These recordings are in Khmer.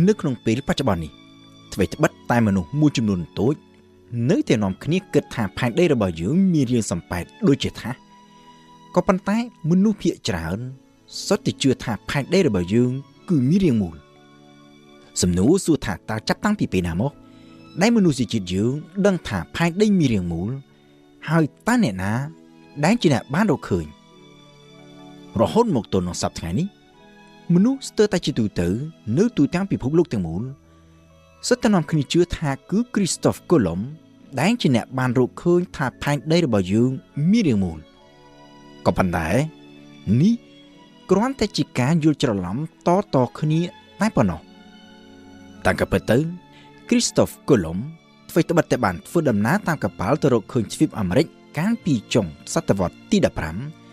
นึกลงไปปัจจุบันนี้ทวีตบัดตายมนุษย์มูจำนวนตัวนึกแต่นอมคณีเกิดทางภายได้ระบายยืมมีเรียงสัมผัสโดยเจตนาก็ปันใต้มนุษย์เพียจราอนสติเชื่อทางภายได้ระบายยืมคือมีเรียงมูลสำนูสู่ถาตาจับตั้งปีเป็นามกได้มนุษย์จิตยืมดังถาภายได้มีเรียงมูลหายตาเนนะได้จีน่ะบ้านเราเคยเราหดหมกตัวน้องสับไงนี้มนุษย์เตอร์ตาจิตูเตอร์เนื้อตัวตั้งปีพบโลกแต่มูลสตนอมคณิเชื่อทาคือคริสโตฟโคลัมได้จีน่ะบ้านเราเคยถาภายได้ระบายยืมมีเรียงมูลก็ปันได้นี่กรอนแต่จิการยุลจรล้ำต่อคณีได้ปะเนาะตั้งกับเปิดตื้อคริสโตฟโคลัมไฟตบัดแต่บันฟื้นดำน้ำตามกับปาลตโรเคยชีวิตอเมริกการปีจงศตวรรษที่ดับพร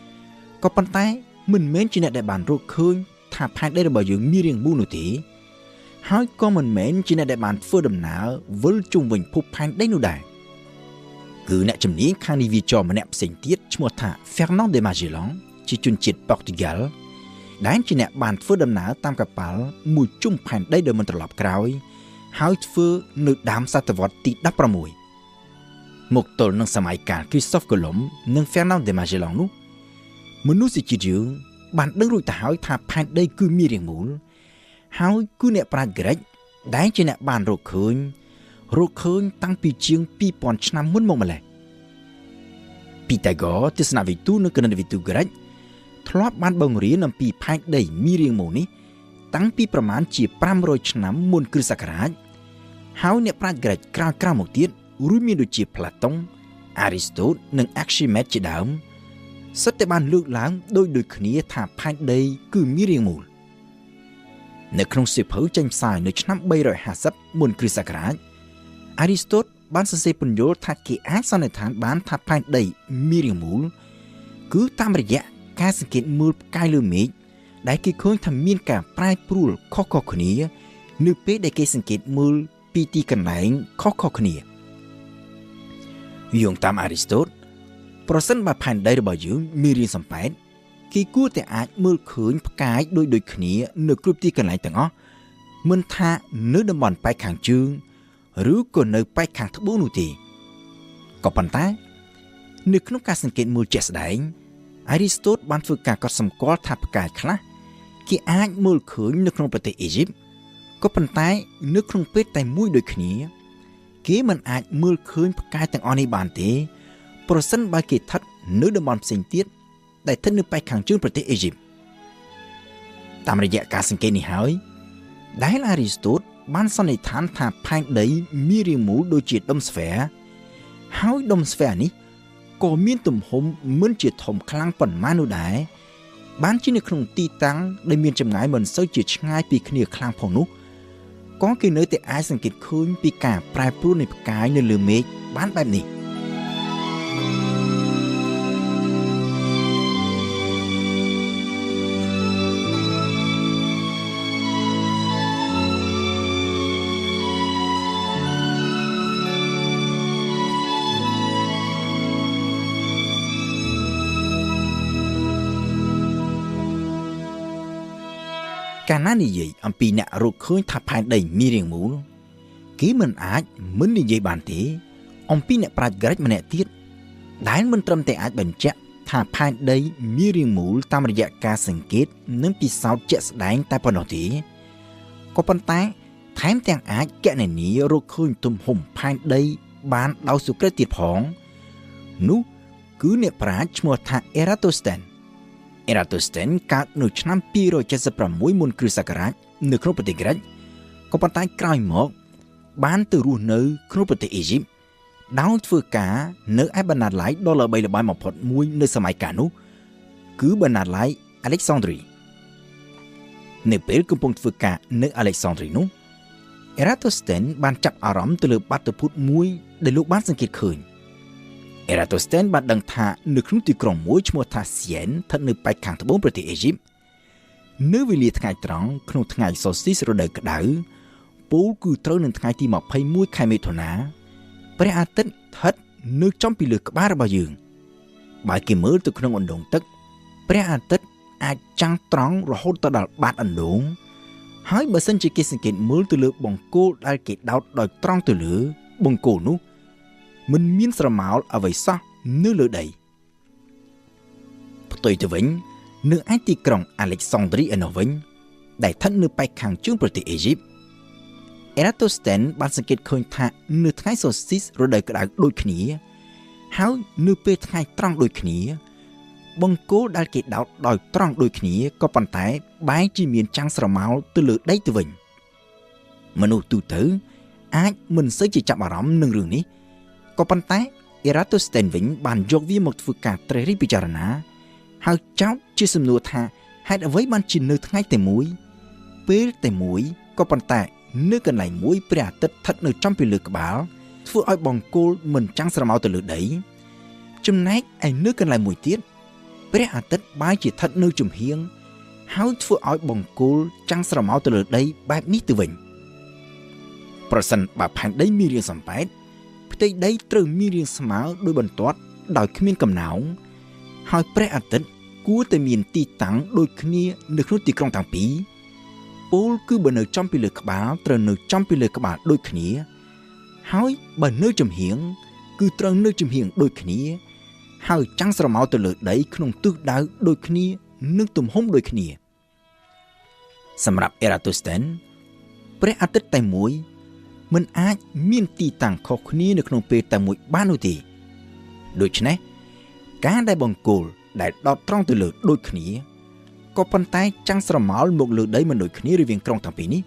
ำก็ปันได้มันเม้นจีน่ะได้บ้านเราเคยถาภายได้ระบายยืมมีเรียงมูลนุตีหายก็มันเม้นจีน่ะได้บ้านฟื้นดำน้ำวัลจุ่มวิ่งผู้ภายได้นุได้คือเนจำนี้คานิวิจอมันเนปสิงติดชมัวท่าเฟร์นันเดมาเจลองจิจุนจิตโปรตุเกสได้จีน่ะบ้านฟื้นดำน้ำตามกับปาลมูจุ่มภายได้เดิมมันตลอดกล่าวหายฟื้นนึกดามศตวรรษที่ดับประมวยหมกตลนังสมัยการคริสโตฟโคลัมนังเฟร์นันเดมาเจลองนู้มนุษย์จิตยืงบ้านดึงรุ่ยตาหายท่าภายได้คือมีเรียงมูลหายคือเนปราเกรกได้จีน่ะบ้านโรคคืนตั้งปีเชียงปีปอนชนะมุ่นมองมาเลยปีแต่ก็จะสนาวิตูนึกกันในวิตูเกรกทลอดบ้านบังเรียนนำปีภายได้มีเรียงมูลนี้ตั้งปีประมาณจีปรามโรยชนะมุ่นคริสต์ศักราชหายเนปราเกรกกล้าหมกเตี้ยรู้มีโดยจีพลาตงอาริสโตตนังแอคชิเมตจีดามสเตบานเลือกล้างโดยคณีถาภายได้คือมีเรียงมูลในครั้งสิบเผยจังสายในชั้นใบรอยหาซับมุ่นคริสต์ศักราชอาริสโตตบ้านเสปุญโยทักเกอสันในฐานบ้านทัดภายได้มีเรียงมูลคือตามระยะการสังเกตมูลกายเลือเมฆได้เกี่ยวข้องทำมีนการปลายปลุลข้อขณีนึกเป๊ะได้เกี่ยวสังเกตมูลปีตีกันไหลข้อขณียงตามอาริสโตตเพราะสันบาภายได้ระบายยืมมีเรียงสัมผัสกี่กู้แต่อาจมือขืนกายโดยขณีนึกกรุบตีกันไหลแต่ง้อมันท่าเนื้อดำบอลไปขางจึงหรือก็เนื้อไปขางทบนูตีก็ปันตานึกนกการสังเกตมูลเจสได้อาริสโตตบันฝึกการกอดสมกอลทับกายคละกี่อาจมือขืนนึกนกประเทศอียิปต์ก็ปันตานึกนกเป็ดแต่มุ้ยโดยขณีกี่มันอาจมือขืนกายแต่งอนิบานเตโปรสันบาเกทัดเนื้อดำบอลสิงเตียดได้ท่านนึกไปขางจึงประเทศอียิปต์ตามระยะการสังเกตนี้หายได้อาริสโตตบ้านสันนิษฐานถาภายได้มีเรียงมูลโดยจิตดมสเฟียร์หายดมสเฟียร์นี้ก็มีตุ่มหอมเหมือนจิตถมคลังปั่นมาโนได้บ้านที่ในครงตีตังได้มีจำง่ายเหมือนเสาจิตง่ายปีขณีคลังพองนุก็คือเนื้อแต่อายสังเกตคืนปีกาปลายปลุในกายในเลือเมฆบ้านแบบนี้การนั่นนิยัยอันปีเนี่ยรู้เคยทับภายได้มีเรียงมูลกี่มันอาจมันนิยัยบานเตะอันปีเนี่ยปราดกระไรมันเนี่ยตีดได้มันตรมแต่อาจเป็นเจ้าทับภายได้มีเรียงมูลตามระยะการสังเกตนั้นปีสาวเจ้าแสดงแต่ปนตีก็ปันแต่แถมแต่งอาจแกะในนี้รู้เคยตุ่มห่มภายได้บานเอาสุกระติดผองนู้คือเนี่ยปราดชมัวทาเอราโตสเตนเอราโตสเตนกาดหนุชน้ำปีโรยจะสปรามวยมุนคริสต์ศักราชในครบปฏิกรัฐก็ปันใต้กลายหมอกบ้านตัวรูเนื้อครบปฏิอียิปต์ดาวฟื้นกาเนื้อไอ้บรรดาไหลดอลลาร์ใบละใบมาพอดมวยในสมัยกานุคือบรรดาไหลอเล็กซานดรีในเปรกุมพงฟื้นกาเนื้ออเล็กซานดรีนุเอราโตสเตนบ้านจับอารมณ์ตัวเลือบัตรพุทธมวยได้ลูกบ้านสังเกตคืนเอราโตสเตนบัดดังท่านึกครุ่งตีกรองมวยชมัวท่าเสียนทัดนึกไปขังทบงประเทศอียิปต์เนื้อวิลีทั้งไงตรังขนมทั้งไงโซซิสโรเดอร์กระดาปูกูเท่านึงทั้งไงที่หมอกไพ่มวยไข่เมทนาประอาทิตย์ทัดนึกจอมปีเลือกบ้าระบายยืงบายกิมือตัวขนมอันดงตึกประอาทิตย์อาจจังตรังรอดตลอดบาดอันดง ហើយបើសិនជាគេសង្កេតមើលទៅលើបង្គោលដែលគេដោតដោយត្រង់ទៅលើបង្គោលនោះមិនមានស្រមោលអ្វីសោះនៅលើដីផ្ទុយទៅវិញនៅឯទីក្រុងអាឡិចសាន់ដ្រីឯនោះវិញដែលស្ថិតនៅប៉ែកខាងជើងប្រទេសអេស៊ីបអេរ៉ាតូស្តេនបានសង្កេតឃើញថានៅថ្ងៃសូស៊ីសរដូវក្តៅដូចគ្នាហើយនៅពេលថ្ងៃត្រង់ដូចគ្នាបង្គោលដែលគេដោតដោយត្រង់ដូចគ្នាក៏ប៉ុន្តែបែរជាមានចាំងស្រមោលទៅលើដីទៅវិញមនុស្សទូទៅអាចមិនសូវជាចាប់អារម្មណ៍នឹងរឿងនេះក៏ប៉ុន្តែអេរ៉ាតូស្តេនវិញបានយកវាមកធ្វើការត្រិះរិះពិចារណាហើយចោទជាសំណួរថាហេតុអ្វីបានជានៅថ្ងៃតែមួយពេលតែមួយក៏ប៉ុន្តែនៅកន្លែងមួយព្រះអាទិត្យស្ថិតនៅចំពីលើក្បាលធ្វើឲ្យបង្គោលមិនចាំងស្រមោលទៅលើដីចំណែកឯនៅកន្លែងមួយទៀតព្រះអាទិត្យបែរជាស្ថិតនៅចំហៀងហើយធ្វើឲ្យបង្គោលចាំងស្រមោលទៅលើដីបែបនេះទៅវិញប្រសិនបើផែនដីមានរាងសំប៉ែតផ្ទៃដីត្រូវមានរាងស្មើដោយបន្ទាត់ដោយគ្មានកំណោងហើយព្រះអាទិត្យគួរតែមានទីតាំងដូចគ្នានៅក្នុងទីក្រុងទាំងពីរពូលគឺបើនៅចំពីលើក្បាលត្រូវនៅចំពីលើក្បាលដូចគ្នាហើយបើនៅចំហៀងគឺត្រូវនៅចំហៀងដូចគ្នាហើយចាំងស្រមោលទៅលើដីក្នុងទិសដៅដូចគ្នានិងទំហំដូចគ្នាសម្រាប់អេរ៉ាតូស្តេនព្រះអាទិត្យតែមួយមិនអាចមានទីតាំងខុសគ្នានៅក្នុងពេលតែមួយបាននោះទេដូច្នេះការដែលបង្គោលដែលដោតត្រង់ទៅលើដូចគ្នាក៏ប៉ុន្តែចាំងស្រមោលមកលើដីមិនដូចគ្នារវាងក្រុងទាំងពីរនេះ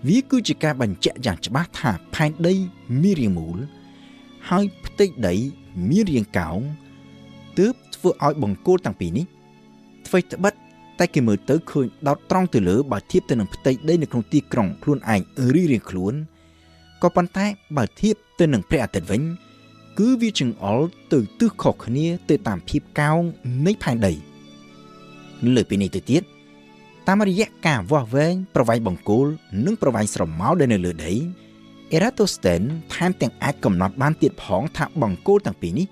វាគឺជាការបញ្ជាក់យ៉ាងច្បាស់ថាផែនដីមានរាងមូលហើយផ្ទៃដីមានរាងកោងទើបធ្វើឲ្យបង្គោលទាំងពីរនេះអ្វីត្បិតតែគេមើលទៅឃើញដោតត្រង់ទៅលើបើធៀបទៅនឹងផ្ទៃដីនៅក្នុងទីក្រុងខ្លួនឯងរៀងខ្លួនក៏ប៉ុន្តែបើធៀបទៅនឹងព្រះអាទិត្យវិញគឺវាចង្អុលទៅទិសខុសគ្នាទៅតាមភាពកោងនៃផែនដីលើពីនេះទៅទៀតតាមរយៈការវាស់វែងប្រវែងបង្គោលនិងប្រវែងស្រមោលដែលនៅលើដីអេរ៉ាតូស្តេនថែមទាំងអាចកំណត់បានទៀតផងថាបង្គោលទាំងពីរនេះ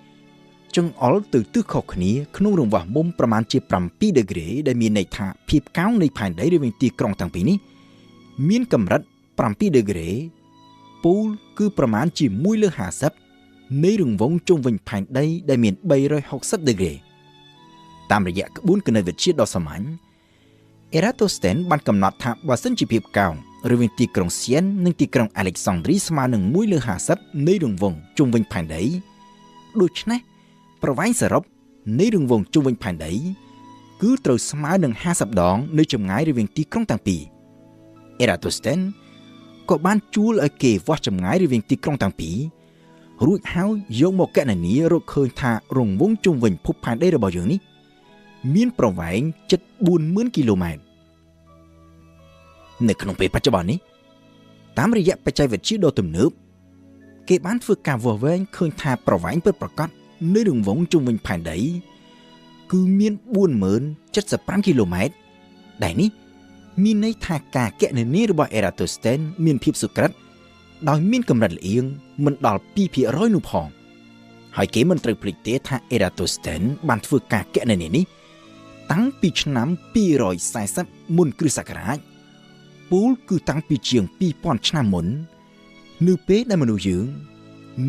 ចង្អុលទៅទិសខុសគ្នាក្នុងរង្វះមុំប្រមាណជា7ដឺក្រេដែលមានន័យថាភាពកោងនៃផែនដីរវាងទីក្រុងទាំងពីរនេះមានកម្រិត7ដឺក្រេពូលគឺប្រមាណជា1/50នៃរង្វង់ជុំវិញផែនដីដែលមាន360ដឺក្រេតាមរយៈក្បួនគណិតវិទ្យាដ៏សាមញ្ញអេរ៉ាតូស្តេនបានកំណត់ថាបើសិនជាភាពកោងរវាងទីក្រុងសៀននិងទីក្រុងអាឡិចសាន់ដ្រីស្មើនឹង1/50នៃរង្វង់ជុំវិញផែនដីដូច្នេះប្រវែងសរុបនៃរង្វង់ជុំវិញផែនដីគឺត្រូវស្មើនឹង50ដងនៃចម្ងាយរវាងទីក្រុងទាំងពីរអេរ៉ាតូស្តេនក៏បានជួលឲ្យគេវាស់ចម្ងាយរវាងទីក្រុងទាំងពីររួចហើយយកមកគណនារកឃើញថារង្វង់ជុំវិញភពផែនដីរបស់យើងនេះមានប្រវែងជិត 40,000 គីឡូម៉ែត្រនៅក្នុងពេលបច្ចុប្បន្ននេះតាមរយៈបច្ចេកវិទ្យាដ៏ទំនើបគេបានធ្វើការវាស់វែងឃើញថាប្រវែងពិតប្រាកដនៃរង្វង់ជុំវិញផែនដីគឺមាន 40,075 គីឡូម៉ែត្រដែលនេះមានន័យថាការគណនារបស់អេរ៉ាតូស្តេនមានភាពសុក្រិតដោយមានកម្រិតលៀងមិនដល់ 2% នោះផងហើយគេមិនត្រូវភ្លេចទេថាអេរ៉ាតូស្តេនបានធ្វើការគណនានេះតាំងពីឆ្នាំ240មុនគ្រិស្តសករាជពូលគឺតាំងពីជាង 2000 ឆ្នាំមុននៅពេលដែលមនុស្សយើង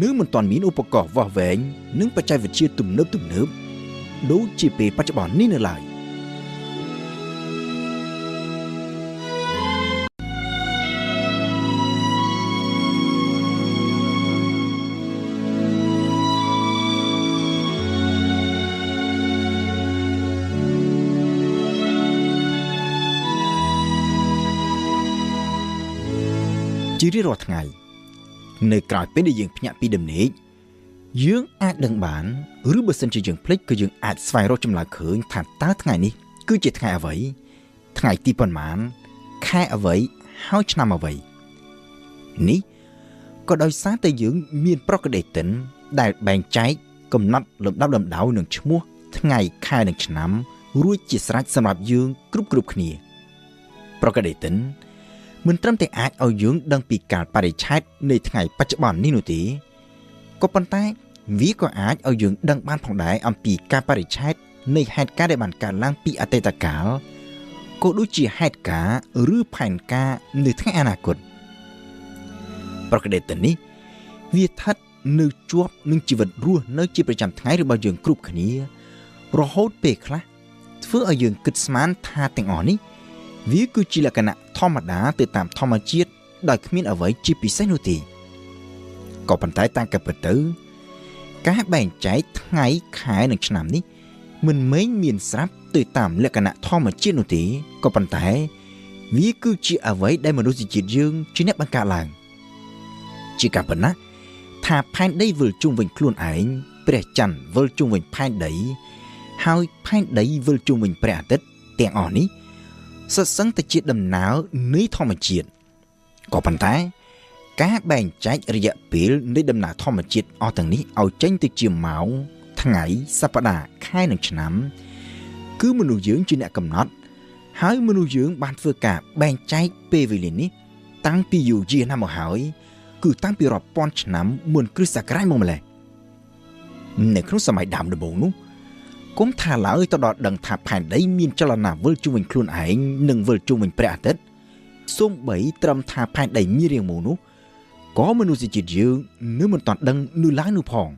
នៅមិនទាន់មានឧបករណ៍វាស់វែងនិងបច្ចេកវិទ្យាទំនើបដូចជាពេលបច្ចុប្បន្ននេះនៅឡើយជារៀងរាល់ថ្ងៃនៅក្រៅពេលដែលយើងភ្ញាក់ពីដំណេកយើងអាចដឹងបានឬបើសិនជាយើងភ្លេចគឺយើងអាចស្វែងរកចម្លើយឃើញថាតើថ្ងៃនេះគឺជាថ្ងៃអ្វីថ្ងៃទីប៉ុន្មានខែអ្វីហើយឆ្នាំអ្វីនេះក៏ដោយសារតែយើងមានប្រកដេតិនដែលបែងចែកកំណត់លំដាប់លំដោយនឹងឈ្មោះថ្ងៃខែនិងឆ្នាំរួចជាស្រេចសម្រាប់យើងគ្រប់គ្នាប្រកដេតិនមិនត្រឹមតែអាចឲ្យយើងដឹងពីកាលបរិច្ឆេទនៃថ្ងៃបច្ចុប្បន្ននេះនោះទេក៏ប៉ុន្តែវាក៏អាចឲ្យយើងដឹងបានផងដែរអំពីកាលបរិច្ឆេទនៃហេតុការណ៍ដែលបានកើតឡើងពីអតីតកាល ក៏ដូចជាហេតុការណ៍ឬផែនការនៅថ្ងៃអនាគតប្រកបទៅនេះវាស្ថិតនៅជាប់នឹងជីវិតរស់នៅជាប្រចាំថ្ងៃរបស់យើងគ្រប់គ្នារហូតពេលខ្លះធ្វើឲ្យយើងគិតស្មានថាទាំងអស់នេះវាគឺជាលក្ខណៈធម្មតាទៅតាមធម្មជាតិដោយគ្មានអ្វីជាពិសេសនោះទេក៏ប៉ុន្តែតាមការពិតទៅការបែងចែកថ្ងៃខែនិងឆ្នាំនេះមិនមែនមានស្រាប់ទៅតាមលក្ខណៈធម្មជាតិនោះទេក៏ប៉ុន្តែវាគឺជាអ្វីដែលមនុស្សជាតិយើងជាអ្នកបង្កើតឡើងជាការប៉ុណ្ណាថាផែនដីវិលជុំវិញខ្លួនឯងព្រះច័ន្ទវិលជុំវិញផែនដីហើយផែនដីវិលជុំវិញព្រះអាទិត្យទាំងអស់នេះសុទ្ធសឹងតែជាដំណើរនៃធម្មជាតិក៏ប៉ុន្តែការបែងចែករយៈពេលនៃដំណើរធម្មជាតិអស់ទាំងនេះឲ្យចេញទៅជាម៉ោងថ្ងៃសប្តាហ៍ខែនិងឆ្នាំគឺមនុស្សយើងជាអ្នកកំណត់ហើយមនុស្សយើងបានធ្វើការបែងចែកពេលវេលានេះតាំងពីយូរយារណាស់មកហើយគឺតាំងពីរាប់ពាន់ឆ្នាំមុនគ្រិស្តសករាជមកម្ល៉េះនៅក្នុងសម័យដើមដំបូងនោះគុំថាឡើយទៅដល់ដឹងថាផែនដីមានចលនាវិលជុំវិញខ្លួនឯងនិងវិលជុំវិញព្រះអាទិត្យសូម្បីត្រឹមថាផែនដីមានរាងមូលនោះក៏មនុស្សជាតិយើងនៅមិនទាន់ដឹងនៅឡើយនោះផង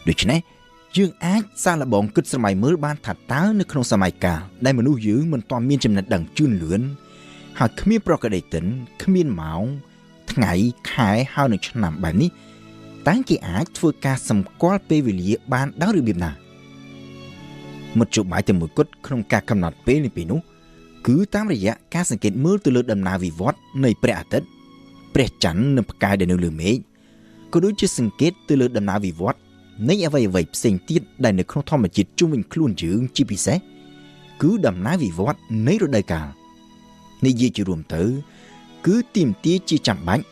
ដូច្នេះយើងអាចសាកល្បងគិតស្រមៃមើលបានថាតើនៅក្នុងសម័យកាលដែលមនុស្សយើងមិនទាន់មានចំណេះដឹងជឿនលឿនហើយគ្មានប្រកដីតិនគ្មានម៉ោងថ្ងៃខែហើយនិងឆ្នាំបែបនេះតើគេអាចធ្វើការសម្គាល់ពេលវេលាបានដោយរបៀបណាមធ្យោបាយតែមួយគត់ក្នុងការកំណត់ពេលនេះពីនោះគឺតាមរយៈការសង្កេតមើលទៅលើដំណើរវិវត្តនៃព្រះអាទិត្យព្រះច័ន្ទនិងផ្កាយដែលនៅលើមេឃក៏ដូចជាសង្កេតទៅលើដំណើរវិវត្តនៃអ្វីៗផ្សេងទៀតដែលនៅក្នុងធម្មជាតិជុំវិញខ្លួនយើងជាពិសេសគឺដំណើរវិវត្តនៃរដូវកាលនិយាយជារួមទៅគឺទាមទារជាចាំបាច់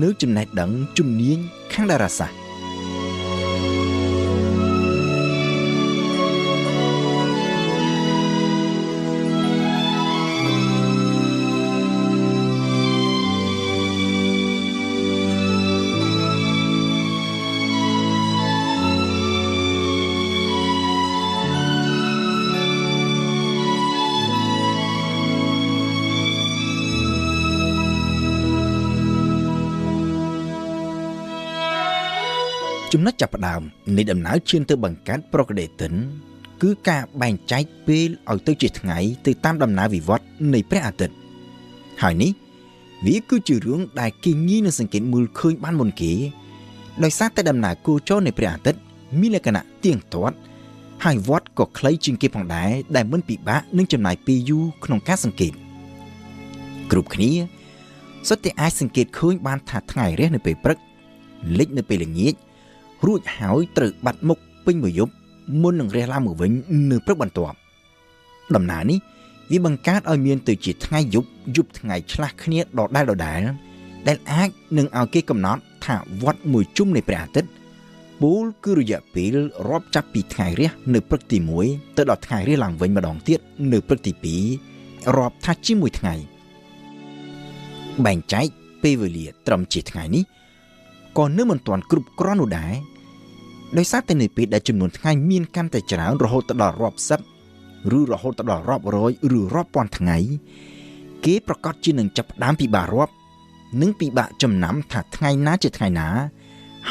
នៅចំណេះដឹងជំនាញខាងតារាសាស្ត្រចំណុចចាប់ផ្ដើមនៃដំណើរឈានទៅបង្កើតប្រកដីតិនគឺការបែងចែកពេលឲ្យទៅជាថ្ងៃទៅតាមដំណើរវិវត្តនៃព្រះអាទិត្យហើយនេះវាគឺជារឿងដែលគេងាយនឹងសង្កេតមើលឃើញបានមុនគេដោយសារតែដំណើរគោចរនៃព្រះអាទិត្យមានលក្ខណៈទៀងទាត់ហើយវត្តក៏ខ្លីជាងគេផងដែរដែលមិនពិបាកនឹងចំណាយពេលយូរក្នុងការសង្កេតគ្រប់គ្នាសុទ្ធតែអាចសង្កេតឃើញបានថាថ្ងៃរះនៅពេលព្រឹកលិចនៅពេលល្ងាចរួចហើយត្រូវបាត់មុខពេញមួយយប់មុននឹងរះឡើងមកវិញនៅព្រឹកបន្ទាប់ដំណើរនេះវាបង្កើតឲ្យមានទៅជាថ្ងៃយប់ថ្ងៃឆ្លាស់គ្នាដដែលដែលអាចនឹងឲ្យគេកំណត់ថាវត្តមួយជុំនៃព្រះអាទិត្យពូលគឺរយៈពេលរាប់ចាប់ពីថ្ងៃរះនៅព្រឹកទី1ទៅដល់ថ្ងៃរះឡើងវិញម្ដងទៀតនៅព្រឹកទី2រាប់ថាជាមួយថ្ងៃបែងចែកពេលវេលាត្រឹមជាថ្ងៃនេះក៏នៅមិនទាន់គ្រប់គ្រាន់នោះដែរដោយសារតែនៅពេលដែលចំនួនថ្ងៃមានកាន់តែច្រើនរហូតដល់រាប់សិបឬរហូតដល់រាប់រយឬរាប់ពាន់ថ្ងៃគេប្រកាសជានឹងចាប់ផ្ដើមពិបាករាប់និងពិបាកចំណាំថាថ្ងៃណាជាថ្ងៃណា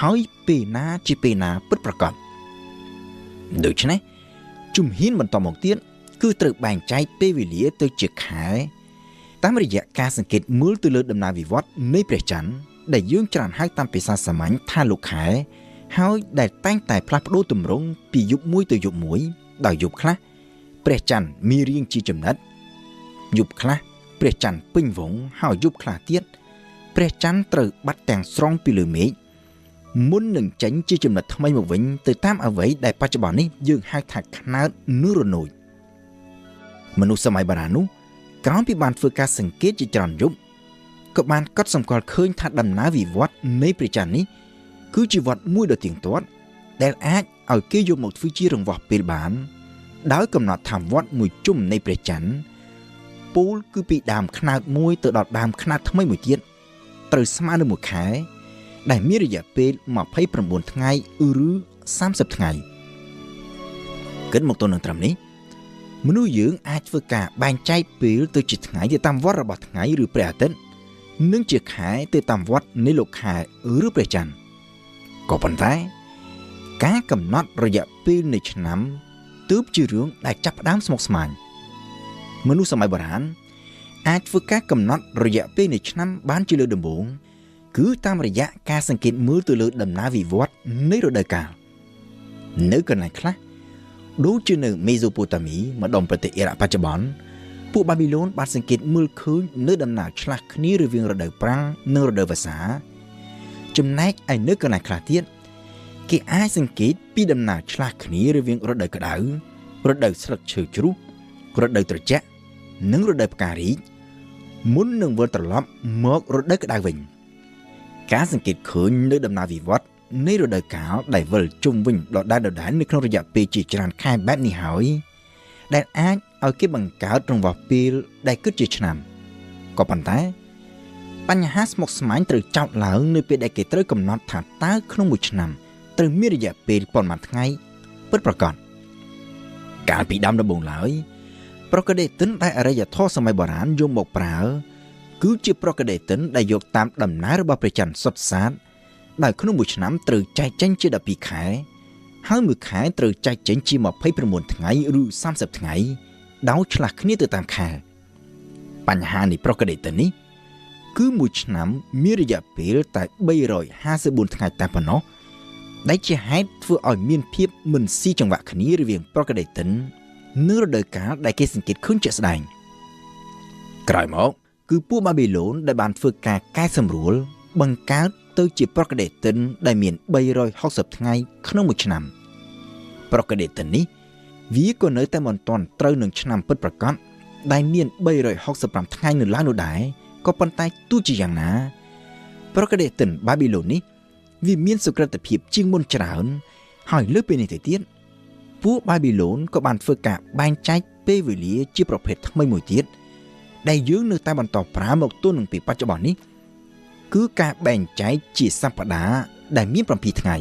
ហើយពេលណាជាពេលណាពិតប្រាកដដូច្នេះជំហានបន្តមកទៀតគឺត្រូវបែងចែកពេលវេលាទៅជាខែតាមរយៈការសង្កេតមើលទៅលើដំណើរវិវត្តនៃព្រះច័ន្ទដែលយើងច្រើនហៅតាមភាសាសាមញ្ញថាលោកខែហើយដែលតែងតែផ្លាស់ប្ដូរទម្រង់ពីយប់មួយទៅយប់មួយដោយយប់ខ្លះព្រះច័ន្ទមានរាងជាចំណិតយប់ខ្លះព្រះច័ន្ទពេញវង្សហើយយប់ខ្លះទៀតព្រះច័ន្ទត្រូវបាត់ទាំងស្រុងពីលើមេឃមុននឹងចេញជាចំណិតថ្មីមកវិញទៅតាមអ្វីដែលបច្ចុប្បន្ននេះយើងហៅថាខ្នើតនិងរនោចមនុស្សសម័យបុរាណនោះក្រោយពីបានធ្វើការសង្កេតជាច្រើនយប់ក៏បានកត់សម្គាល់ឃើញថាដំណើរវិវត្តនៃព្រះច័ន្ទនេះគឺជាវត្តមួយដ៏ទៀងទាត់ដែលអាចឲ្យគេយកមកធ្វើជារង្វាស់ពេលបានដោយកំណត់ថាវត្តមួយជុំនៃព្រះច័ន្ទពូលគឺពីដើមខ្នើតមួយទៅដល់ដើមខ្នើតថ្មីមួយទៀតត្រូវស្មើនឹងមួយខែដែលមានរយៈពេល29ថ្ងៃឬ30ថ្ងៃគិតមកទល់នឹងត្រឹមនេះ មនុស្សយើងអាចធ្វើការបែងចែកពេលទៅជាថ្ងៃទៅតាមវដ្តរបស់ថ្ងៃឬព្រះអាទិត្យនិងជាខែទៅតាមវដ្តនៃលោកខែឬព្រះច័ន្ទក៏ប៉ុន្តែការកំណត់រយៈពេលនៃឆ្នាំទើបជារឿងដែលចាប់ផ្ដើមស្មុគស្មាញមនុស្សសម័យបុរាណអាចធ្វើការកំណត់រយៈពេលនៃឆ្នាំបានជាលើកដំបូងគឺតាមរយៈការសង្កេតមើលទៅលើដំណើរវិវត្តនៃរដូវកាលនៅកន្លែងខ្លះដូចជានៅមេសូប៉ូតាមីម្ដុំប្រទេសអ៊ីរ៉ាក់បច្ចុប្បន្នពួកបាប៊ីឡូនបានសង្កេតមើលឃើញនៅដំណើរឆ្លាស់គ្នារវាងរដូវប្រាំងនិងរដូវវស្សាចំណែកឯនៅកន្លែងខ្លះទៀតគេអាចសង្កេតពីដំណើរឆ្លាស់គ្នារវាងរដូវក្តៅរដូវស្លឹកឈើជ្រុះរដូវត្រជាក់និងរដូវផ្ការីកមុននឹងវិលត្រឡប់មករដូវក្តៅវិញការសង្កេតឃើញនៅដំណើរវិវត្តនៃរដូវកាលដែលវិលជុំវិញដដែលនៅក្នុងរយៈពេលជាច្រើនខែបែបនេះហើយដែលអាចឲ្យគេបង្កើតរង្វង់ពេលដែលគិតជាឆ្នាំក៏ប៉ុន្តែបញ្ហាស្មុគស្មាញត្រូវចោទឡើងនៅពេលដែលគេត្រូវកំណត់ថាតើក្នុងមួយឆ្នាំត្រូវមានរយៈពេលប៉ុន្មានថ្ងៃពិតប្រាកដកាលពីដើមដំបូងឡើយប្រកដេទិនដែលអរិយធម៌សម័យបុរាណយកមកប្រើគឺជាប្រកដេទិនដែលយកតាមដំណើររបស់ព្រះច័ន្ទសុទ្ធសាធដែលក្នុងមួយឆ្នាំត្រូវចែកចេញជា12ខែហើយមួយខែត្រូវចែកចេញជា29ថ្ងៃឬ30ថ្ងៃដោយឆ្លាស់គ្នាទៅតាមខែបញ្ហានៃប្រកដេទិននេះគឺមួយឆ្នាំមានរយៈពេលតែ354ថ្ងៃតែប៉ុណ្ណោះដែលជាហេតុធ្វើឲ្យមានភាពមិនស៊ីចង្វាក់គ្នារវាងប្រកដេទិននិងរដូវកាលដែលគេសង្កេតឃើញជាក់ស្ដែងក្រោយមកគឺពួកបាប៊ីឡូនដែលបានធ្វើការកែសម្រួលបង្កើតទៅជាប្រកដេទិនដែលមាន360ថ្ងៃក្នុងមួយឆ្នាំប្រកដេទិននេះវាក៏នៅតែមិនទាន់ត្រូវនឹងឆ្នាំពិតប្រាកដដែលមាន365ថ្ងៃនៅឡើយនោះដែរក៏ប៉ុន្តែទោះជាយ៉ាងណាប្រកដេទិនបាប៊ីឡូននេះវាមានសុក្រិតភាពជាងមុនច្រើនហើយលើសពីនេះទៅទៀតពួកបាប៊ីឡូនក៏បានធ្វើការបែងចែកពេលវេលាជាប្រភេទថ្មីមួយទៀតដែលយើងនៅតែបន្តប្រើមកទល់នឹងពេលបច្ចុប្បន្ននេះគឺការបែងចែកជាសប្តាហ៍ដែលមាន7ថ្ងៃ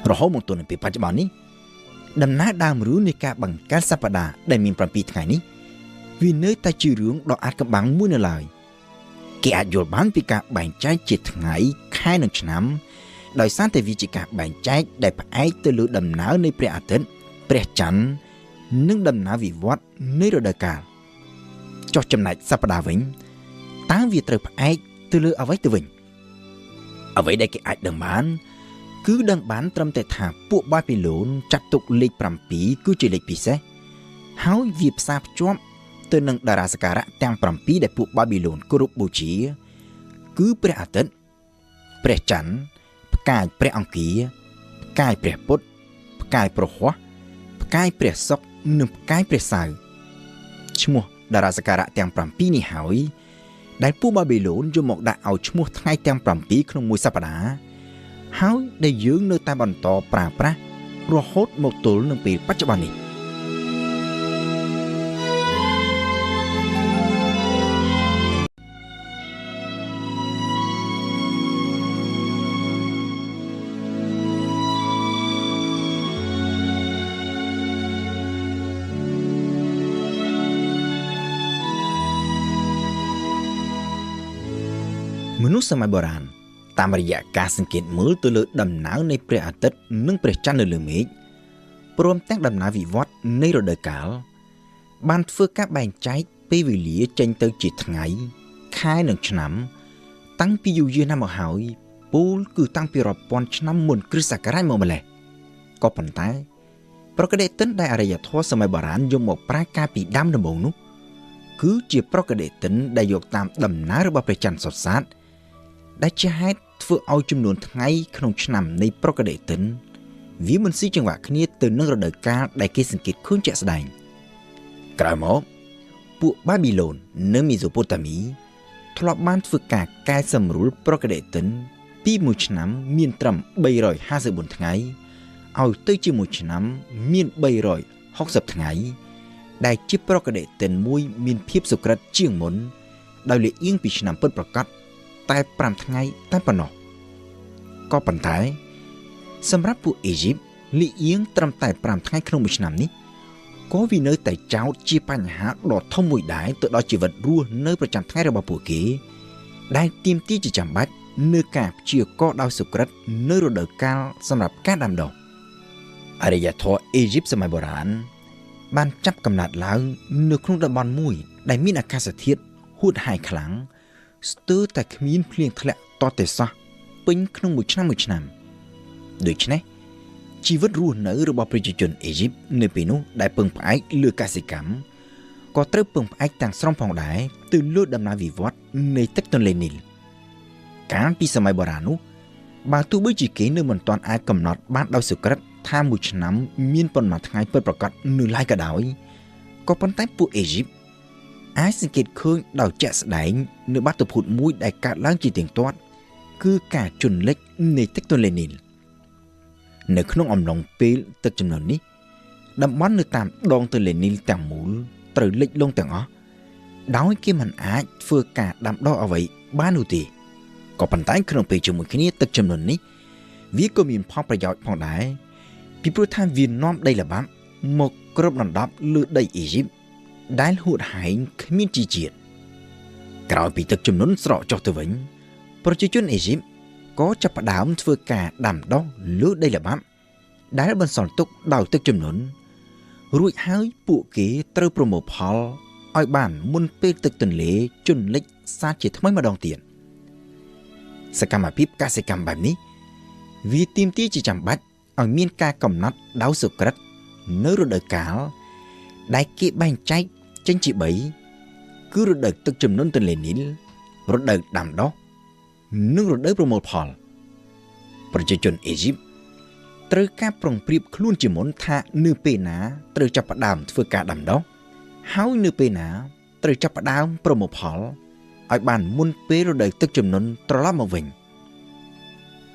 រហូតមកទល់នឹងពេលបច្ចុប្បន្ននេះដំណើរដើមរឿងនៃការបង្កើតសប្តាហ៍ដែលមាន7ថ្ងៃនេះវានៅតែជារឿងដ៏អាថ៌កំបាំងមួយនៅឡើយគេអាចយល់បានពីការបែងចែកជាថ្ងៃខែនិងឆ្នាំដោយសារតែវាជាការបែងចែកដែលផ្អែកទៅលើដំណើរនៃព្រះអាទិត្យព្រះច័ន្ទនិងដំណើរវិវត្តនៃរដូវកាលចុះចំណែកសប្តាហ៍វិញតើវាត្រូវផ្អែកទៅលើអ្វីទៅវិញអ្វីដែលគេអាចដឹងបានគឺដឹងបានត្រឹមតែថាពួកបាប៊ីឡូនចាត់ទុកលេខ7គឺជាលេខពិសេសហើយវាផ្សារភ្ជាប់ទៅនឹងតារាសក្ការៈទាំង7ដែលពួកបាប៊ីឡូនគោរពបូជាគឺព្រះអាទិត្យព្រះច័ន្ទផ្កាយព្រះអង្គារផ្កាយព្រះពុទ្ធផ្កាយព្រហស្បតិ៍ផ្កាយព្រះសុក្រនិងផ្កាយព្រះសៅរ៍ឈ្មោះតារាសក្ការៈទាំង7នេះហើយដែលពួកបាប៊ីឡូនយកមកដាក់ឲ្យឈ្មោះថ្ងៃទាំង7ក្នុងមួយសប្តាហ៍ហើយដែលយើងនៅតែបន្តប្រើប្រាស់រហូតមកទល់នឹងពេលបច្ចុប្បន្ននេះមនុស្សសម័យបុរាណតាមរយៈការសង្កេតមើលទៅលើដំណើរនៃព្រះអាទិត្យនិងព្រះច័ន្ទនៅលើមេឃព្រមទាំងដំណើរវិវត្តនៃរដូវកាលបានធ្វើការបែងចែកពេលវេលាចេញទៅជាថ្ងៃខែនិងឆ្នាំតាំងពីយូរយារណាស់មកហើយពោលគឺតាំងពីរាប់ពាន់ឆ្នាំមុនគ្រិស្តសករាជមកម្ល៉េះក៏ប៉ុន្តែប្រកដេទិនដែលអរិយធម៌សម័យបុរាណយកមកប្រើកាលពីដើមដំបូងនោះគឺជាប្រកដេទិនដែលយកតាមដំណើររបស់ព្រះច័ន្ទសុទ្ធសាធដែលជាហេតុធ្វើឲ្យចំនួនថ្ងៃក្នុងឆ្នាំនៃប្រកដេទិនវាមិនស៊ីចង្វាក់គ្នាទៅនឹងរដូវកាលដែលគេសង្កេតឃើញជាក់ស្ដែងក្រោយមកពួកបាប៊ីឡូននិងមេសូប៉ូតាមីធ្លាប់បានធ្វើការកែសម្រួលប្រកដេទិនពីមួយឆ្នាំមានត្រឹម354ថ្ងៃឲ្យទៅជាមួយឆ្នាំមាន360ថ្ងៃដែលជាប្រកដេទិនមួយមានភាពសុក្រិតជាងមុនដោយលៀកអៀងពីឆ្នាំពិតប្រាកដតែ5ថ្ងៃតែប៉ុណ្ណោះក៏ប៉ុន្តែសម្រាប់ពួកអេស៊ីបលៀកអៀងត្រឹមតែ5ថ្ងៃក្នុងមួយឆ្នាំនេះ ក៏វានៅតែចោទជាបញ្ហាដ៏ធំមួយដែរទៅដល់ជីវិតរស់នៅប្រចាំថ្ងៃរបស់ពួកគេដែលទាមទារជាចាំបាច់នៅការព្យាករណ៍ដោយសុក្រិតនៅរដូវកាលសម្រាប់ការដាំដុះអរិយធម៌អេស៊ីបសម័យបុរាណបានចាប់កំណើតឡើងនៅក្នុងតំបន់មួយដែលមានអាកាសធាតុហួតហែងខ្លាំងស្ទើរតែគ្មានភ្លៀងធ្លាក់តតែសោះពេញក្នុងមួយឆ្នាំដូច្នេះជីវិតរស់នៅរបស់ប្រជាជនអេស៊ីបនៅពេលនោះដែលពឹងផ្អែកលើកសិកម្មក៏ត្រូវពឹងផ្អែកទាំងស្រុងផងដែរទៅលើដំណើរវិវត្តនៃទឹកទន្លេនីលកាលពីសម័យបុរាណនោះបើទោះបីជាគេនៅមិនទាន់អាចកំណត់បានដោយសុក្រិតថាមួយឆ្នាំមានប៉ុន្មានថ្ងៃពិតប្រាកដនៅឡើយក៏ដោយក៏ប៉ុន្តែពួកអេស៊ីបអាចសង្កេតឃើញដោយជាក់ស្ដែងនៅបាតុភូតមួយដែលកើតឡើងជាទៀងទាត់គឺការជន់លិចនៃទឹកទន្លេនីលនៅក្នុងអំឡុងពេលទឹកជំនន់នេះតំបន់នៅតាមដងទន្លេនីលទាំងមូលត្រូវលិចលង់ទាំងអស់ដោយគេមិនអាចធ្វើការដាំដុះអ្វីបាននោះទេក៏ប៉ុន្តែក្នុងពេលជាមួយគ្នាទឹកជំនន់នេះវាក៏មានផលប្រយោជន៍ផងដែរពីព្រោះថាវានាំដីល្បាប់មកគ្របដណ្ដប់លើដីអេស៊ីបដែលហួតហែងគ្មានជីជាតិក្រោយពីទឹកជំនន់ស្រកចុះទៅវិញប្រជាជនអេស៊ីបក៏ចាប់ផ្ដើមធ្វើការដាំដុះលើដីល្បាប់ដែលបន្សល់ទុកដោយទឹកជំនន់រួចហើយពួកគេត្រូវប្រមូលផលឲ្យបានមុនពេលទឹកទន្លេជន់លិចសាជាថ្មីម្ដងទៀតសកម្មភាពកសិកម្មបែបនេះវាទាមទារជាចាំបាច់ឲ្យមានការកំណត់ដោយសុក្រិតនៅរដូវកាលដែលគេបែងចែកចេញជា3គឺរដូវទឹកជំនន់ទន្លេនីលរដូវដាំដុះនិងរដូវប្រមូលផលប្រជាជនអេស៊ីបត្រូវការប្រុងប្រៀបខ្លួនជាមុនថានៅពេលណាត្រូវចាប់ផ្ដើមធ្វើការដាំដុះហើយនៅពេលណាត្រូវចាប់ផ្ដើមប្រមូលផលឲ្យបានមុនពេលរដូវទឹកជំនន់ត្រឡប់មកវិញ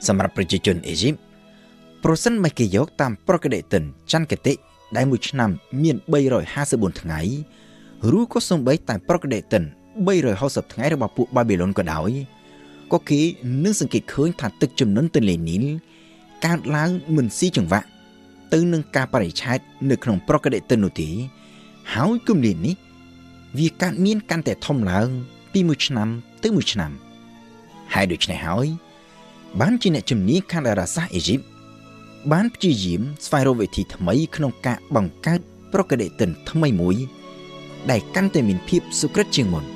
សម្រាប់ប្រជាជនអេស៊ីបប្រសិនបើគេយកតាមប្រកដេតិនច័ន្ទគតិដែលមួយឆ្នាំមាន354ថ្ងៃឬក៏សូម្បីតែប្រកដេតិន360ថ្ងៃរបស់ពួកបាប៊ីឡុនក៏ដោយក៏គេនឹងសង្កេតឃើញថាទឹកជំនន់ទន្លេនីលកើតឡើងមិនស៊ីចង្វាក់ទៅនឹងការបរិច្ឆេទនៅក្នុងប្រកដេតិននោះទេហើយគម្លាតនេះវាកើតមានកាន់តែធំឡើងពីមួយឆ្នាំទៅមួយឆ្នាំហើយដូច្នេះហើយបានជាអ្នកជំនាញខាងតារាសាស្ត្រអេស៊ីបបានព្យាយាមស្វែងរកវិធីថ្មីក្នុងការបង្កើតប្រកដេតិនថ្មីមួយដែលកាន់តែមានភាពសុក្រិតជាងមុន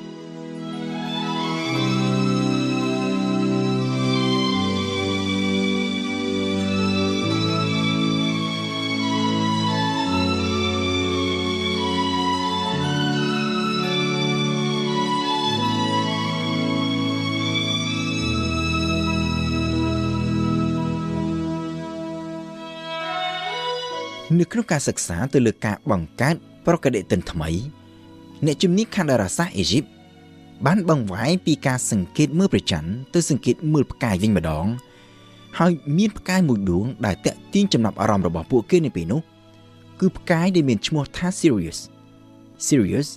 នៅក្នុងការសិក្សាទៅលើការបង្កើតប្រកដេតិនថ្មីអ្នកជំនាញខាងតារាសាស្ត្រអេស៊ីបបានបង្វែរពីការសង្កេតមើលព្រះច័ន្ទទៅសង្កេតមើលផ្កាយវិញម្ដងហើយមានផ្កាយមួយដួងដែលទាក់ទាញចំណាប់អារម្មណ៍របស់ពួកគេនៅពេលនោះគឺផ្កាយដែលមានឈ្មោះថា Sirius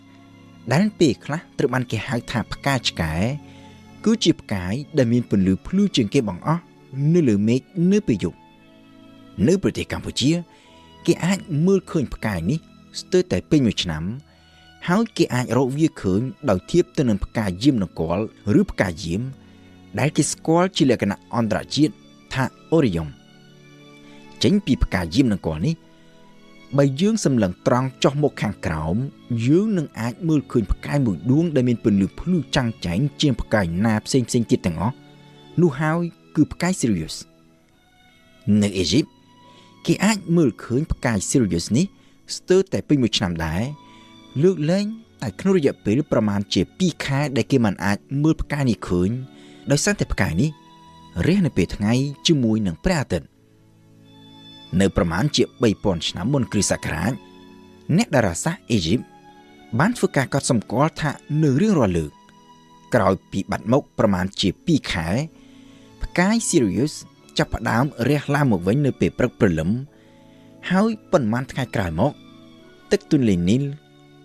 ដែលពេលខ្លះត្រូវបានគេហៅថាផ្កាឆ្កែគឺជាផ្កាយដែលមានពន្លឺភ្លឺជាងគេបង្អស់នៅលើមេឃនៅពេលយប់នៅប្រទេសកម្ពុជាគេអាចមើលឃើញផ្កាយនេះស្ទើរតែពេញមួយឆ្នាំហើយគេអាចរកវាឃើញដោយធៀបទៅនឹងផ្កាយាមនគរឬផ្កាយាមដែលគេស្គាល់ជាលក្ខណៈអន្តរជាតិថា Orion ចេញពីផ្កាយាមនគរនេះបើយើងសម្លឹងត្រង់ចុះមកខាងក្រោមយើងនឹងអាចមើលឃើញផ្កាយមួយដួងដែលមានពន្លឺភ្លឺចាំងចែងជាងផ្កាយណាផ្សេងទៀតទាំងអស់នោះហើយគឺផ្កាយ Sirius នៅអេស៊ីបគេអាចមើលឃើញផ្កាយ Sirius នេះស្ទើរតែពេញមួយឆ្នាំដែរលើកលែងតែក្នុងរយៈពេលប្រមាណជា2ខែដែលគេមិនអាចមើលផ្កាយនេះឃើញដោយសារតែផ្កាយនេះរះនៅពេលថ្ងៃជាមួយនឹងព្រះអាទិត្យនៅប្រមាណជា 3000 ឆ្នាំមុនគ្រិស្តសករាជអ្នកតារាសាស្ត្រអេស៊ីបបានធ្វើការកត់សម្គាល់ថានៅរៀងរាល់លើកក្រោយពីបាត់មកប្រមាណជា2ខែផ្កាយ Sirius ចាប់ផ្ដើមរះឡើងមកវិញនៅពេលព្រឹកព្រលឹមហើយប៉ុន្មានថ្ងៃក្រោយមកទឹកទន្លេនីល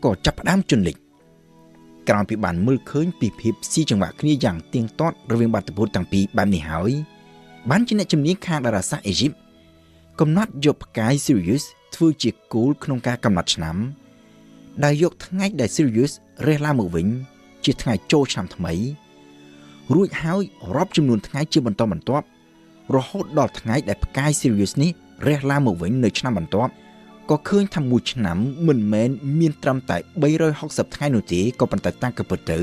ក៏ចាប់ផ្ដើមជន់លិចក្រោយពីបានមើលឃើញពីភាពស៊ីចង្វាក់គ្នាយ៉ាងទៀងទាត់រវាងបាតុភូតទាំងពីរបែបនេះហើយបានជាអ្នកជំនាញខាងតារាសាស្ត្រអេស៊ីបកំណត់យកផ្កាយ Sirius ធ្វើជាគោលក្នុងការកំណត់ឆ្នាំដែលយកថ្ងៃដែល Sirius រះឡើងមកវិញជាថ្ងៃចូលឆ្នាំថ្មីរួចហើយរាប់ចំនួនថ្ងៃជាបន្តបន្ទាប់រហូតដល់ថ្ងៃដែលផ្កាយ Sirius នេះរះឡើងមកវិញនៅឆ្នាំបន្ទាប់ក៏ឃើញថាមួយឆ្នាំមិនមែនមានត្រឹមតែ360ថ្ងៃនោះទេក៏ប៉ុន្តែតាមការពិតទៅ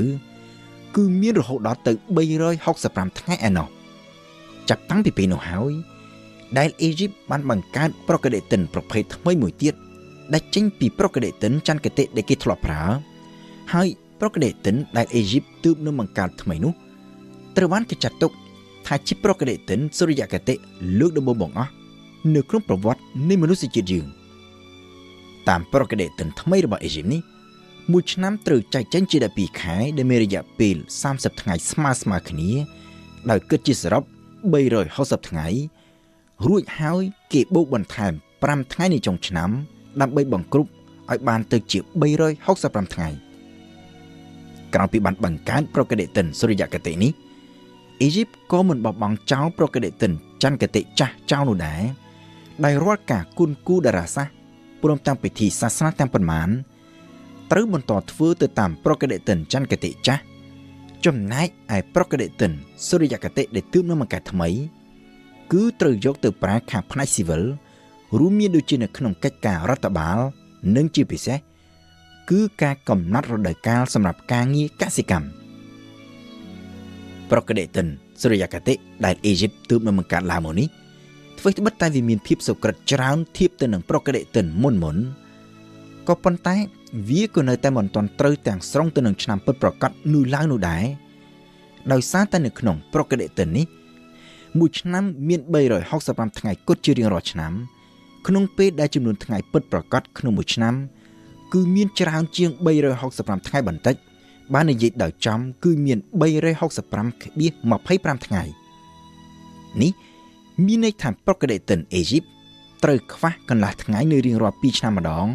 គឺមានរហូតដល់ទៅ365ថ្ងៃឯណោះចាប់តាំងពីពេលនោះហើយដែលអេស៊ីបបានបង្កើតប្រកដេតិនប្រភេទថ្មីមួយទៀតដែលចេញពីប្រកដេតិនច័ន្ទគតិដែលគេធ្លាប់ប្រើហើយប្រកដេតិនដែលអេស៊ីបទើបនឹងបង្កើតថ្មីនោះត្រូវបានគេចាត់ទុកថាជាប្រកដេតិនសូរិយគតិលើកដំបូងបង្អស់នៅក្នុងប្រវត្តិនៃមនុស្សជាតិយើងតាមប្រកដេតិនថ្មីរបស់អេស៊ីបនេះមួយឆ្នាំត្រូវចែកចេញជា12ខែដែលមានរយៈពេល30ថ្ងៃស្មើគ្នាដោយគិតជាសរុប360ថ្ងៃរួចហើយគេបូកបន្ថែម5ថ្ងៃនៃចុងឆ្នាំដើម្បីបង្គ្រប់ឲ្យបានទៅជា365ថ្ងៃក្រោយពីបានបង្កើតប្រកដេតិនសូរិយគតិនេះអេស៊ីបក៏មិនបោះបង់ចោលប្រកដេតិនច័ន្ទគតិចាស់ចោលនោះដែរដោយរាល់ការគុណគូតារាសាស្ត្រព្រមទាំងពិធីសាសនាទាំងប៉ុន្មានត្រូវបន្តធ្វើទៅតាមប្រកដេតិនច័ន្ទគតិចាស់ចំណែកឯប្រកដេតិនសូរិយគតិដែលទើបនឹងបង្កើតថ្មីគឺត្រូវយកទៅប្រើខាងផ្នែកស៊ីវិលរួមមានដូចជានៅក្នុងកិច្ចការរដ្ឋបាលនិងជាពិសេសគឺការកំណត់រដូវកាលសម្រាប់ការងារកសិកម្មប្រកដេតិនសូរិយគតិដែលអេស៊ីបទើបនឹងបង្កើតឡើងមកនេះធ្វើត្បិតតែវាមានភាពសុក្រិតច្រើនធៀបទៅនឹងប្រកដេតិនមុនក៏ប៉ុន្តែវាក៏នៅតែមិនទាន់ត្រូវទាំងស្រុងទៅនឹងឆ្នាំពិតប្រាកដនោះឡើងនោះដែរដោយសារតែនៅក្នុងប្រកដេតិននេះមួយឆ្នាំមាន365ថ្ងៃគត់ជារៀងរាល់ឆ្នាំក្នុងពេលដែលចំនួនថ្ងៃពិតប្រាកដក្នុងមួយឆ្នាំគឺមានច្រើនជាង365ថ្ងៃបន្តិចបាននិយាយដោយចំគឺមាន365.25ថ្ងៃនេះមានន័យថាប្រកដេតិនអេស៊ីបត្រូវខ្វះកន្លះថ្ងៃនៅរៀងរាល់2ឆ្នាំម្ដង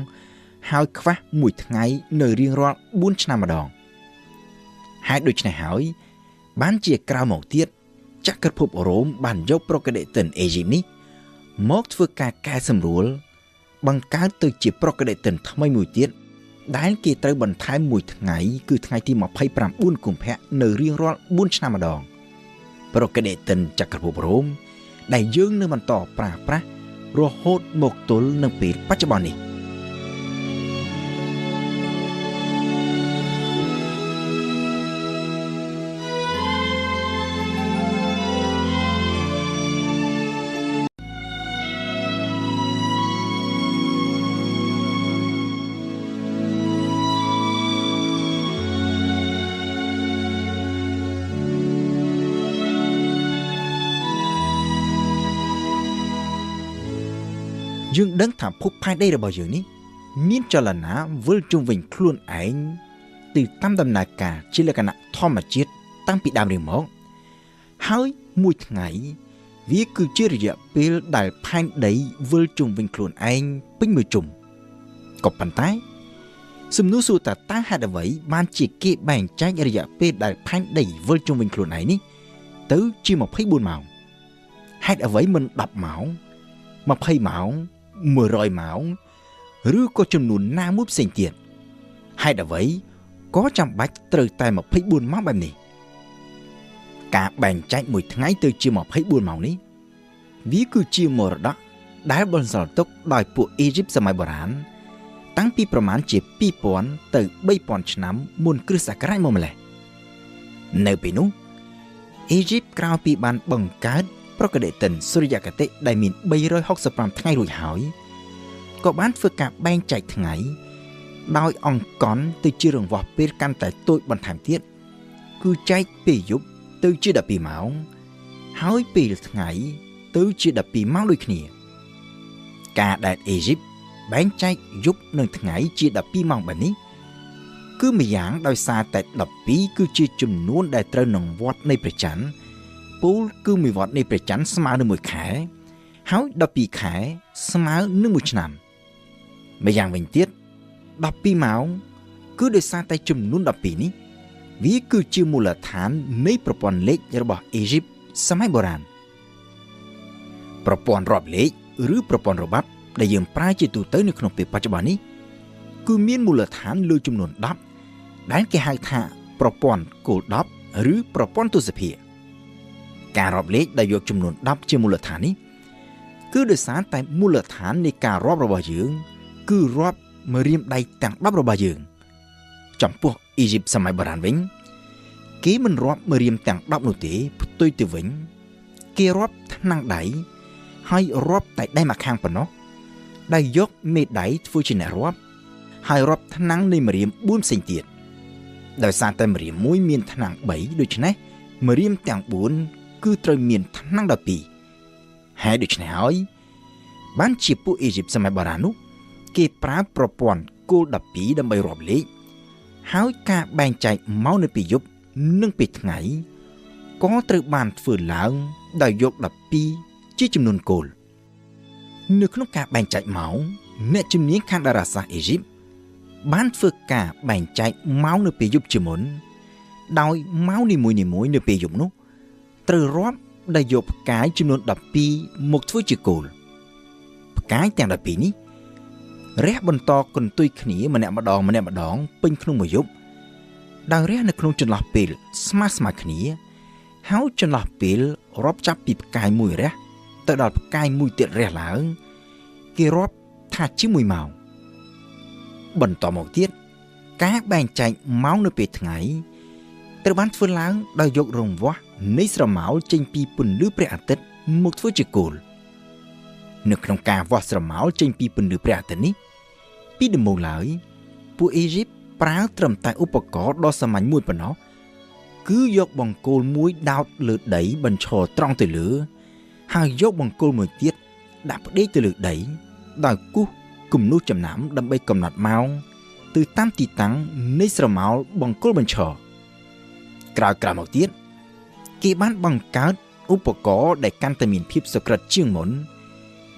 ហើយខ្វះ1ថ្ងៃនៅរៀងរាល់4ឆ្នាំម្ដងហើយដូច្នេះហើយបានជាក្រោយមកទៀតចក្រភពរ៉ូមបានយកប្រកដេតិនអេស៊ីបនេះមកធ្វើការកែសម្រួលបង្កើតទៅជាប្រកដេតិនថ្មីមួយទៀតដែលគេត្រូវបន្ថែម1ថ្ងៃគឺថ្ងៃទី29កុម្ភៈនៅរៀងរាល់4ឆ្នាំម្ដងប្រកដេតិនចក្រភពរ៉ូមដែលយើងនៅបន្តប្រើប្រាស់រហូតមកទល់នឹងពេលបច្ចុប្បន្ននេះយើងដឹងថាភពផែនដីរបស់យើងនេះមានចលនាវិលជុំវិញខ្លួនឯងទៅតាមដំណើរការជាលក្ខណៈធម្មជាតិតាំងពីដើមរៀងមកហើយមួយថ្ងៃវាគឺជារយៈពេលដែលផែនដីវិលជុំវិញខ្លួនឯងពេញមួយជុំក៏ប៉ុន្តែសំណួរសួរតើហេតុអ្វីបានជាគេបែងចែករយៈពេលដែលផែនដីវិលជុំវិញខ្លួនឯងនេះទៅជា24ម៉ោងហេតុអ្វីមិន10ម៉ោង20ម៉ោង100ម៉ោងឬក៏ចំនួនណាមួយផ្សេងទៀតហេតុអ្វីក៏ចាំបាច់ត្រូវតែ24ម៉ោងបែបនេះការបែងចែកមួយថ្ងៃទៅជា24ម៉ោងនេះវាគឺជាមរតកដែលបន្សល់ទុកដោយពួកអេស៊ីបសម័យបុរាណតាំងពីប្រមាណជា2000ទៅ3000ឆ្នាំមុនគ្រិស្តសករាជមកម្ល៉េះនៅពេលនោះអេស៊ីបក្រោយពីបានបង្កើតប្រកដេតិនសូរិយគតិដែលមាន365ថ្ងៃរួចហើយក៏បានធ្វើការបែងចែកថ្ងៃដោយអង្គន់ទៅជារង្វាស់ពេលកាន់តែតូចបន្ថែមទៀតគឺចែកពេលយប់ទៅជា12ម៉ោងហើយពេលថ្ងៃទៅជា12ម៉ោងដូចគ្នាការដែលអេស៊ីបបែងចែកយប់និងថ្ងៃជា12ម៉ោងបែបនេះគឺម្យ៉ាងដោយសារតែ12គឺជាចំនួនដែលត្រូវនឹងវដ្តនៃព្រះច័ន្ទពូលគឺមួយវដ្តនៃព្រះច័ន្ទស្មើនឹង1ខែហើយ12ខែស្មើនឹង1ឆ្នាំម្យ៉ាងវិញទៀត12ម៉ោងគឺដោយសារតែចំនួន12នេះវាគឺជាមូលដ្ឋាននៃប្រព័ន្ធលេខរបស់អេស៊ីបសម័យបុរាណប្រព័ន្ធរាប់លេខឬប្រព័ន្ធរបត់ ដែលយើងប្រើជាទូទៅនៅក្នុងពេលបច្ចុប្បន្ននេះគឺមានមូលដ្ឋានលើចំនួន10ដែលគេហៅថាប្រព័ន្ធគោល10ឬប្រព័ន្ធទស្សភាគការរាប់លេខដែលយកចំនួន10ជាមូលដ្ឋាននេះគឺដោយសារតែមូលដ្ឋាននៃការរាប់របស់យើងគឺរាប់ម្រាមដៃទាំង10របស់យើងចំពោះអ៊ីជីបសម័យបុរាណវិញគេមិនរាប់ម្រាមទាំង10នោះទេផ្ទុយទៅវិញគេរាប់ថ្នាំងដៃហើយរាប់តែដៃម្ខាងប៉ុណ្ណោះដែលយកមេដៃធ្វើជាអ្នករាប់ហើយរាប់ថ្នាំងនៃម្រាម4ផ្សេងទៀតដោយសារតែម្រាមមួយមានថ្នាំង3ដូច្នេះម្រាមទាំង4គឺត្រូវមានថ្នាំង12ហើយដូច្នេះហើយបានជាពួកអ៊ីជីបសម័យបុរាណនោះគេប្រើប្រព័ន្ធគោល12ដើម្បីរាប់លេខហើយការបែងចែកម៉ោងនៅពេលយប់និងពេលថ្ងៃក៏ត្រូវបានធ្វើឡើងដោយយក12ជាចំនួនគោលនៅក្នុងការបែងចែកម៉ោងអ្នកជំនាញខាងតារាសាស្ត្រអ៊ីជីបបានធ្វើការបែងចែកម៉ោងនៅពេលយប់ជាមុនដោយម៉ោងនីមួយៗនៅពេលយប់នោះត្រូវរាប់ដោយយកផ្កាយចំនួន12មកធ្វើជាគោលផ្កាយទាំង12នេះរះបន្តកន្ទុយគ្នាម្នាក់ម្ដងពេញក្នុងមួយយប់ដោយរះនៅក្នុងចន្លោះពេលស្មើៗគ្នាហើយចន្លោះពេលរាប់ចាប់ពីផ្កាយមួយរះទៅដល់ផ្កាយមួយទៀតរះឡើងគេរាប់ថាជា1ម៉ោងបន្តមកទៀតការបែងចែកម៉ោងនៅពេលថ្ងៃត្រូវបានធ្វើឡើងដោយយករង្វាស់នៃស្រមោលចេញពីពន្លឺព្រះអាទិត្យមកធ្វើជាគោលនៅក្នុងការវាស់ស្រមោលចេញពីពន្លឺព្រះអាទិត្យនេះពីដំបូងឡើយពួកអ៊ីជីបប្រើត្រឹមតែឧបករណ៍ដ៏សាមញ្ញមួយប៉ុណ្ណោះគឺយកបង្គោលមួយដោតលើដីបញ្ឈរត្រង់ទៅលើហើយយកបង្គោលមួយទៀតដាក់ផ្ដេកទៅលើដីដោយគូសគំនូសចំណាំដើម្បីកំណត់ម៉ោងទៅតាមទីតាំងនៃស្រមោលបង្គោលបញ្ឈរក្រោយៗមកទៀតគេបានបង្កើតឧបករណ៍ដែលកាន់តែមានភាពសុក្រិតជាងមុន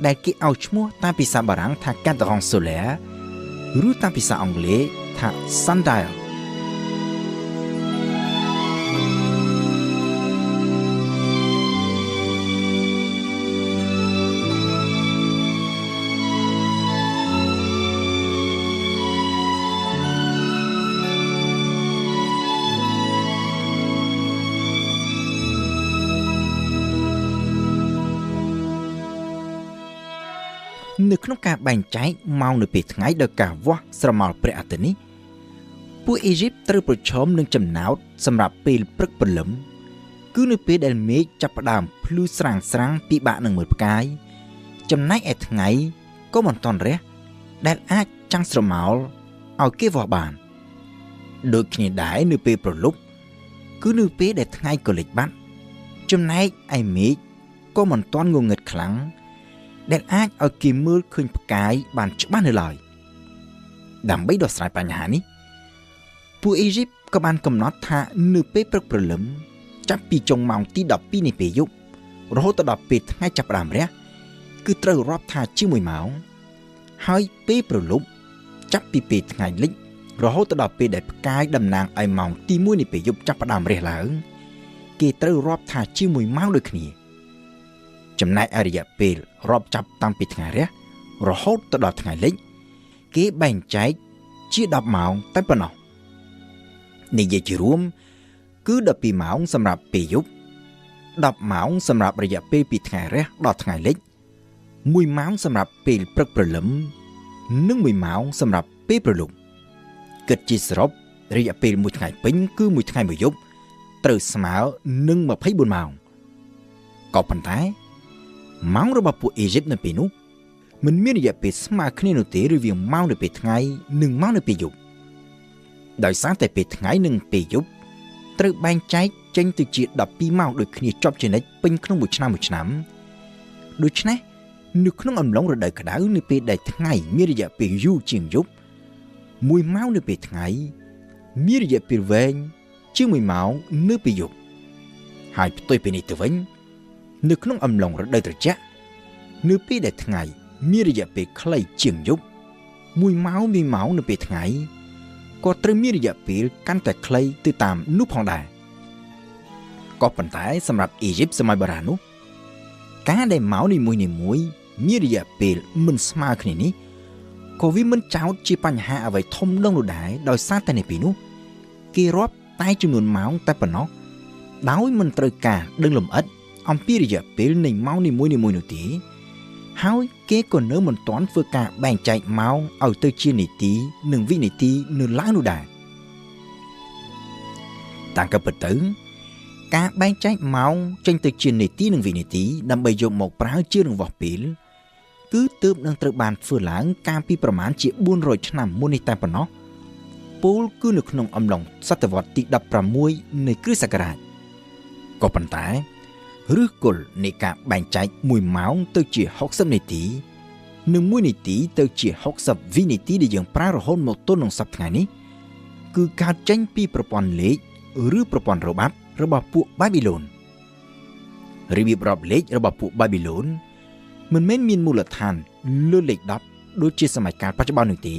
ដែលគេឲ្យឈ្មោះតាមភាសាបារាំងថា Cadran solaire ឬតាមភាសាអង់គ្លេសថា Sundial នៅក្នុងការបែងចែកម៉ោងនៅពេលថ្ងៃដោយការវាស់ស្រមោលព្រះអាទិត្យនេះពួកអ៊ីជីបត្រូវប្រឈមនឹងចំណោទសម្រាប់ពេលព្រឹកព្រលឹមគឺនៅពេលដែលមេឃចាប់ផ្ដើមភ្លឺស្រាងពិបាកនឹងមើលផ្កាយចំណែកឯថ្ងៃក៏មិនទាន់រះដែលអាចចាំងស្រមោលឲ្យគេវាស់បានដូចគ្នាដែរនៅពេលព្រលប់គឺនៅពេលដែលថ្ងៃក៏លិចបាត់ចំណែកឯមេឃក៏មិនទាន់ងងឹតខ្លាំងដែលអាចឲ្យគេមើលឃើញផ្កាយបានច្បាស់នៅឡើយដើម្បីដោះស្រាយបញ្ហានេះពួកអ៊ីជីបក៏បានកំណត់ថានៅពេលព្រឹកព្រលឹមចាប់ពីចុងម៉ោងទី12នៃពេលយប់រហូតដល់ពេលថ្ងៃចាប់ផ្ដើមរះគឺត្រូវរាប់ថាជា1ម៉ោងហើយពេលព្រលប់ចាប់ពីពេលថ្ងៃលិចរហូតដល់ពេលដែលផ្កាយតំណាងឲ្យម៉ោងទី1នៃពេលយប់ចាប់ផ្ដើមរះឡើងគេត្រូវរាប់ថាជា1ម៉ោងដូចគ្នាចំណែកឯរយៈពេលរាប់ចាប់តាំងពីថ្ងៃរះរហូតដល់ថ្ងៃលិចគេបែងចែកជា10ម៉ោងតែប៉ុណ្ណោះនិយាយជារួមគឺ12ម៉ោងសម្រាប់ពេលយប់10ម៉ោងសម្រាប់រយៈពេលពីថ្ងៃរះដល់ថ្ងៃលិច1ម៉ោងសម្រាប់ពេលព្រឹកព្រលឹមនិង1ម៉ោងសម្រាប់ពេលព្រលប់គិតជាសរុបរយៈពេល1ថ្ងៃពេញគឺ1ថ្ងៃ1យប់ត្រូវស្មើនឹង24ម៉ោងក៏ប៉ុន្តែម៉ោងរបស់ពួកអ៊ីជីបនៅពេលនោះមិនមានរយៈពេលស្មើគ្នានោះទេរវាងម៉ោងនៅពេលថ្ងៃនិងម៉ោងនៅពេលយប់ដោយសារតែពេលថ្ងៃនិងពេលយប់ត្រូវបែងចែកចេញទៅជា12ម៉ោងដូចគ្នាជាប់ជានិច្ចពេញក្នុងមួយឆ្នាំដូច្នេះនៅក្នុងអំឡុងរដូវក្តៅនៅពេលដែលថ្ងៃមានរយៈពេលយូរជាងយប់1ម៉ោងនៅពេលថ្ងៃមានរយៈពេលវែងជាង1ម៉ោងនៅពេលយប់ហើយផ្ទុយពីនេះទៅវិញនៅក្នុងអំឡុងរដូវត្រជាក់នៅពេលដែលថ្ងៃមានរយៈពេលខ្លីជាងយប់1ម៉ោងនៅពេលថ្ងៃក៏ត្រូវមានរយៈពេលកាន់តែខ្លីទៅតាមនោះផងដែរក៏ប៉ុន្តែសម្រាប់អ៊ីជីបសម័យបុរាណនោះការដែលម៉ោងនីមួយ មានរយៈពេលមិនស្មើគ្នានេះក៏វាមិនចោទជាបញ្ហាអ្វីធំដុំនោះដែរដោយសារតែនៅពេលនោះគេរាប់តែចំនួនម៉ោងតែប៉ុណ្ណោះដោយមិនត្រូវការដឹងលម្អិតអំពីរយៈពេលនៃម៉ោងនីមួយៗនោះទេហើយគេក៏នៅមិនទាន់ធ្វើការបែងចែកម៉ោងឲ្យទៅជានាទីនិងវិនាទីនៅឡើយនោះដែរតាមក៏ពិតទៅការបែងចែកម៉ោងចេញទៅជានាទីនិងវិនាទីដើម្បីយកមកប្រើជារង្វាស់ពេលគឺទើបនឹងត្រូវបានធ្វើឡើងកាលពីប្រមាណជា400ឆ្នាំមុននេះតែប៉ុណ្ណោះពោលគឺនៅក្នុងអំឡុងសតវត្សទី16នៃគ្រិស្តសករាជក៏ប៉ុន្តែឫសគល់នៃការបែងចែក1ម៉ោងទៅជា60នាទីនិង1នាទីទៅជា60វិនាទីដែលយើងប្រើរហូតមកទល់នឹងសប្តាហ៍នេះគឺកើតចេញពីប្រព័ន្ធលេខឬប្រព័ន្ធរបាប់របស់ពួកបាប៊ីឡូនរបៀបរាប់លេខរបស់ពួកបាប៊ីឡូនមិនមែនមានមូលដ្ឋានលើលេខ10ដូចជាសម័យកាលបច្ចុប្បន្ននោះទេ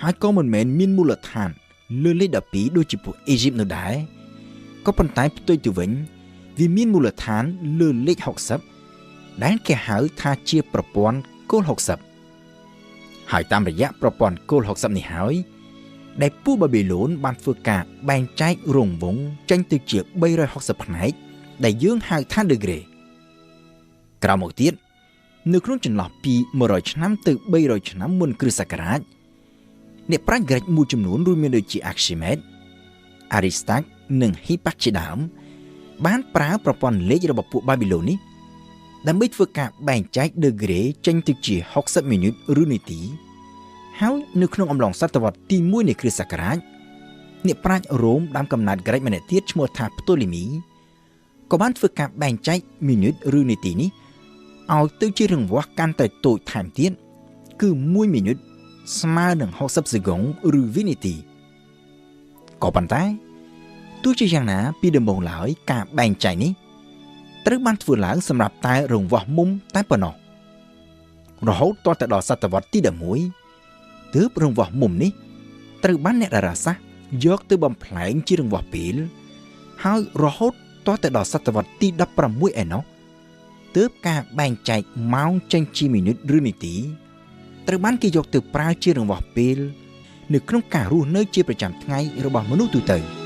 ហើយក៏មិនមែនមានមូលដ្ឋានលើលេខ12ដូចជាពួកអេស៊ីបនោះដែរក៏ប៉ុន្តែផ្ទុយទៅវិញវាមានមូលដ្ឋានលើលេខ60ដែលគេហៅថាជាប្រព័ន្ធគោល60ហើយតាមរយៈប្រព័ន្ធគោល60នេះហើយដែលពួកបាប៊ីឡូនបានធ្វើការបែងចែករង្វង់ចេញទៅជា360ផ្នែកដែលយើងហៅថា degree ក្រោយមកទៀតនៅក្នុងចន្លោះពី100ឆ្នាំទៅ300ឆ្នាំមុនគ្រិស្តសករាជអ្នកប្រាជ្ញក្រិកមួយចំនួនរួមមានដូចជា Archimedes, Aristarch និង Hipparchus ជាដើមបានប្រើប្រព័ន្ធលេខរបស់ពួកបាប៊ីឡូននេះដើម្បីធ្វើការបែងចែក degree ចេញទៅជា60មីនុតឬនាទីហើយនៅក្នុងអំឡុងសតវត្សទី1នៃគ្រិស្តសករាជអ្នកប្រាជ្ញរ៉ូមដើមកំណើតក្រិកម្នាក់ទៀតឈ្មោះថាផ្តូលេមីក៏បានធ្វើការបែងចែកមីនុតឬនាទីនេះឲ្យទៅជារង្វាស់កាន់តែតូចថែមទៀតគឺ1មីនុតស្មើនឹង60សេកុងឬវិនាទីក៏ប៉ុន្តែទោះជាយ៉ាងណាពីដំបូងឡើយការបែងចែកនេះត្រូវបានធ្វើឡើងសម្រាប់តែរង្វាស់មុំតែប៉ុណ្ណោះរហូតទាល់តែដល់សតវត្សទី11ទើបរង្វាស់មុំនេះត្រូវបានអ្នកតារាសាស្ត្រយកទៅបំផ្លែងជារង្វាស់ពេលហើយរហូតទាល់តែដល់សតវត្សទី16ឯណោះទើបការបែងចែកម៉ោងចេញជាមីនុតឬនាទីត្រូវបានគេយកទៅប្រើជារង្វាស់ពេលនៅក្នុងការរស់នៅជាប្រចាំថ្ងៃរបស់មនុស្សទូទៅ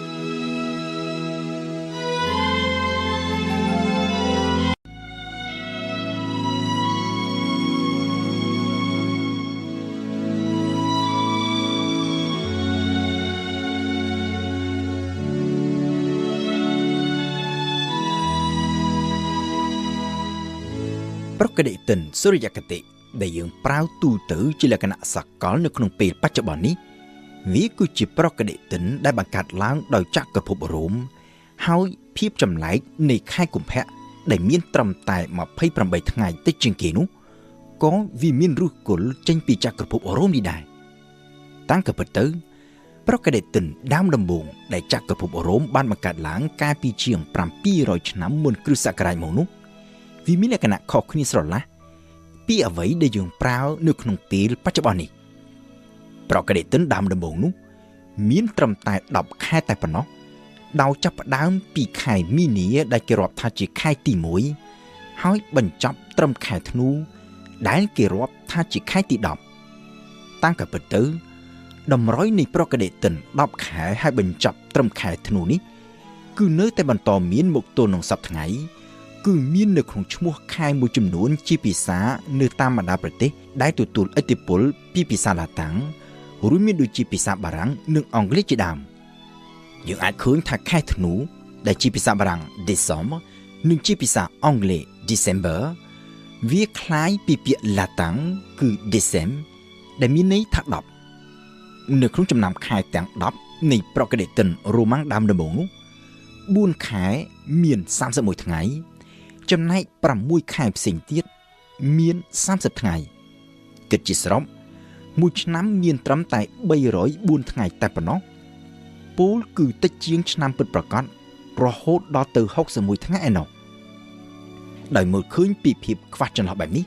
ប្រកបតិនសុរិយគតិដែលយើងប្រើទូទៅជាលក្ខណៈសកលនៅក្នុងពេលបច្ចុប្បន្ននេះវាគឺជាប្រកបតិនដែលបង្កើតឡើងដោយចក្រភពរ៉ូមហើយភាពចម្លែកនៃខែកុម្ភៈដែលមានត្រឹមតែ28ថ្ងៃតិចជាងគេនោះក៏វាមានឫសគល់ចេញពីចក្រភពរ៉ូមនេះដែរតាំងពីពិតទៅប្រកបតិនដើមដំបូងដែលចក្រភពរ៉ូមបានបង្កើតឡើងកាលពីជាង700ឆ្នាំមុនគ្រិស្តសករាជមកនោះវាមានលក្ខណៈខុសគ្នាស្រឡះពីអ្វីដែលយើងប្រើនៅក្នុងពេលបច្ចុប្បន្ននេះប្រកបតិនដើមដំបូងនោះមានត្រឹមតែ10ខែតែប៉ុណ្ណោះដោយចាប់ផ្ដើមពីខែមីនាដែលគេរាប់ថាជាខែទី1ហើយបញ្ចប់ត្រឹមខែធ្នូដែលគេរាប់ថាជាខែទី10តាំងពីពិតទៅតម្រុយនៃប្រកបតិន10ខែហើយបញ្ចប់ត្រឹមខែធ្នូនេះគឺនៅតែបន្តមានមកទល់នឹងសប្តាហ៍ថ្ងៃគឺមាននៅក្នុងឈ្មោះខែមួយចំនួនជាភាសានៅតាមបណ្ដាប្រទេសដែលទទួលឥទ្ធិពលពីភាសាឡាតាំងរួមមានដូចជាភាសាបារាំងនិងអង់គ្លេសជាដើមយើងអាចឃើញថាខែធ្នូដែលជាភាសាបារាំង December និងជាភាសាអង់គ្លេស December វាคล้ายពីពាក្យឡាតាំងគឺ Decem ដែលមានន័យថា10នៅក្នុងចំណាំខែទាំង10នៃប្រកបតិនរ៉ូម៉ាំងដើមដំបូងនោះ4ខែមាន31ថ្ងៃចំណែក6ខែផ្សេងទៀតមាន30ថ្ងៃគិតជាសរុបមួយឆ្នាំមានត្រឹមតែ304ថ្ងៃតែប៉ុណ្ណោះពោលគឺតិចជាងឆ្នាំពិតប្រាកដរហូតដល់ទៅ61ថ្ងៃឯណោះដោយមើលឃើញពីភាពខ្វះចន្លោះបែបនេះ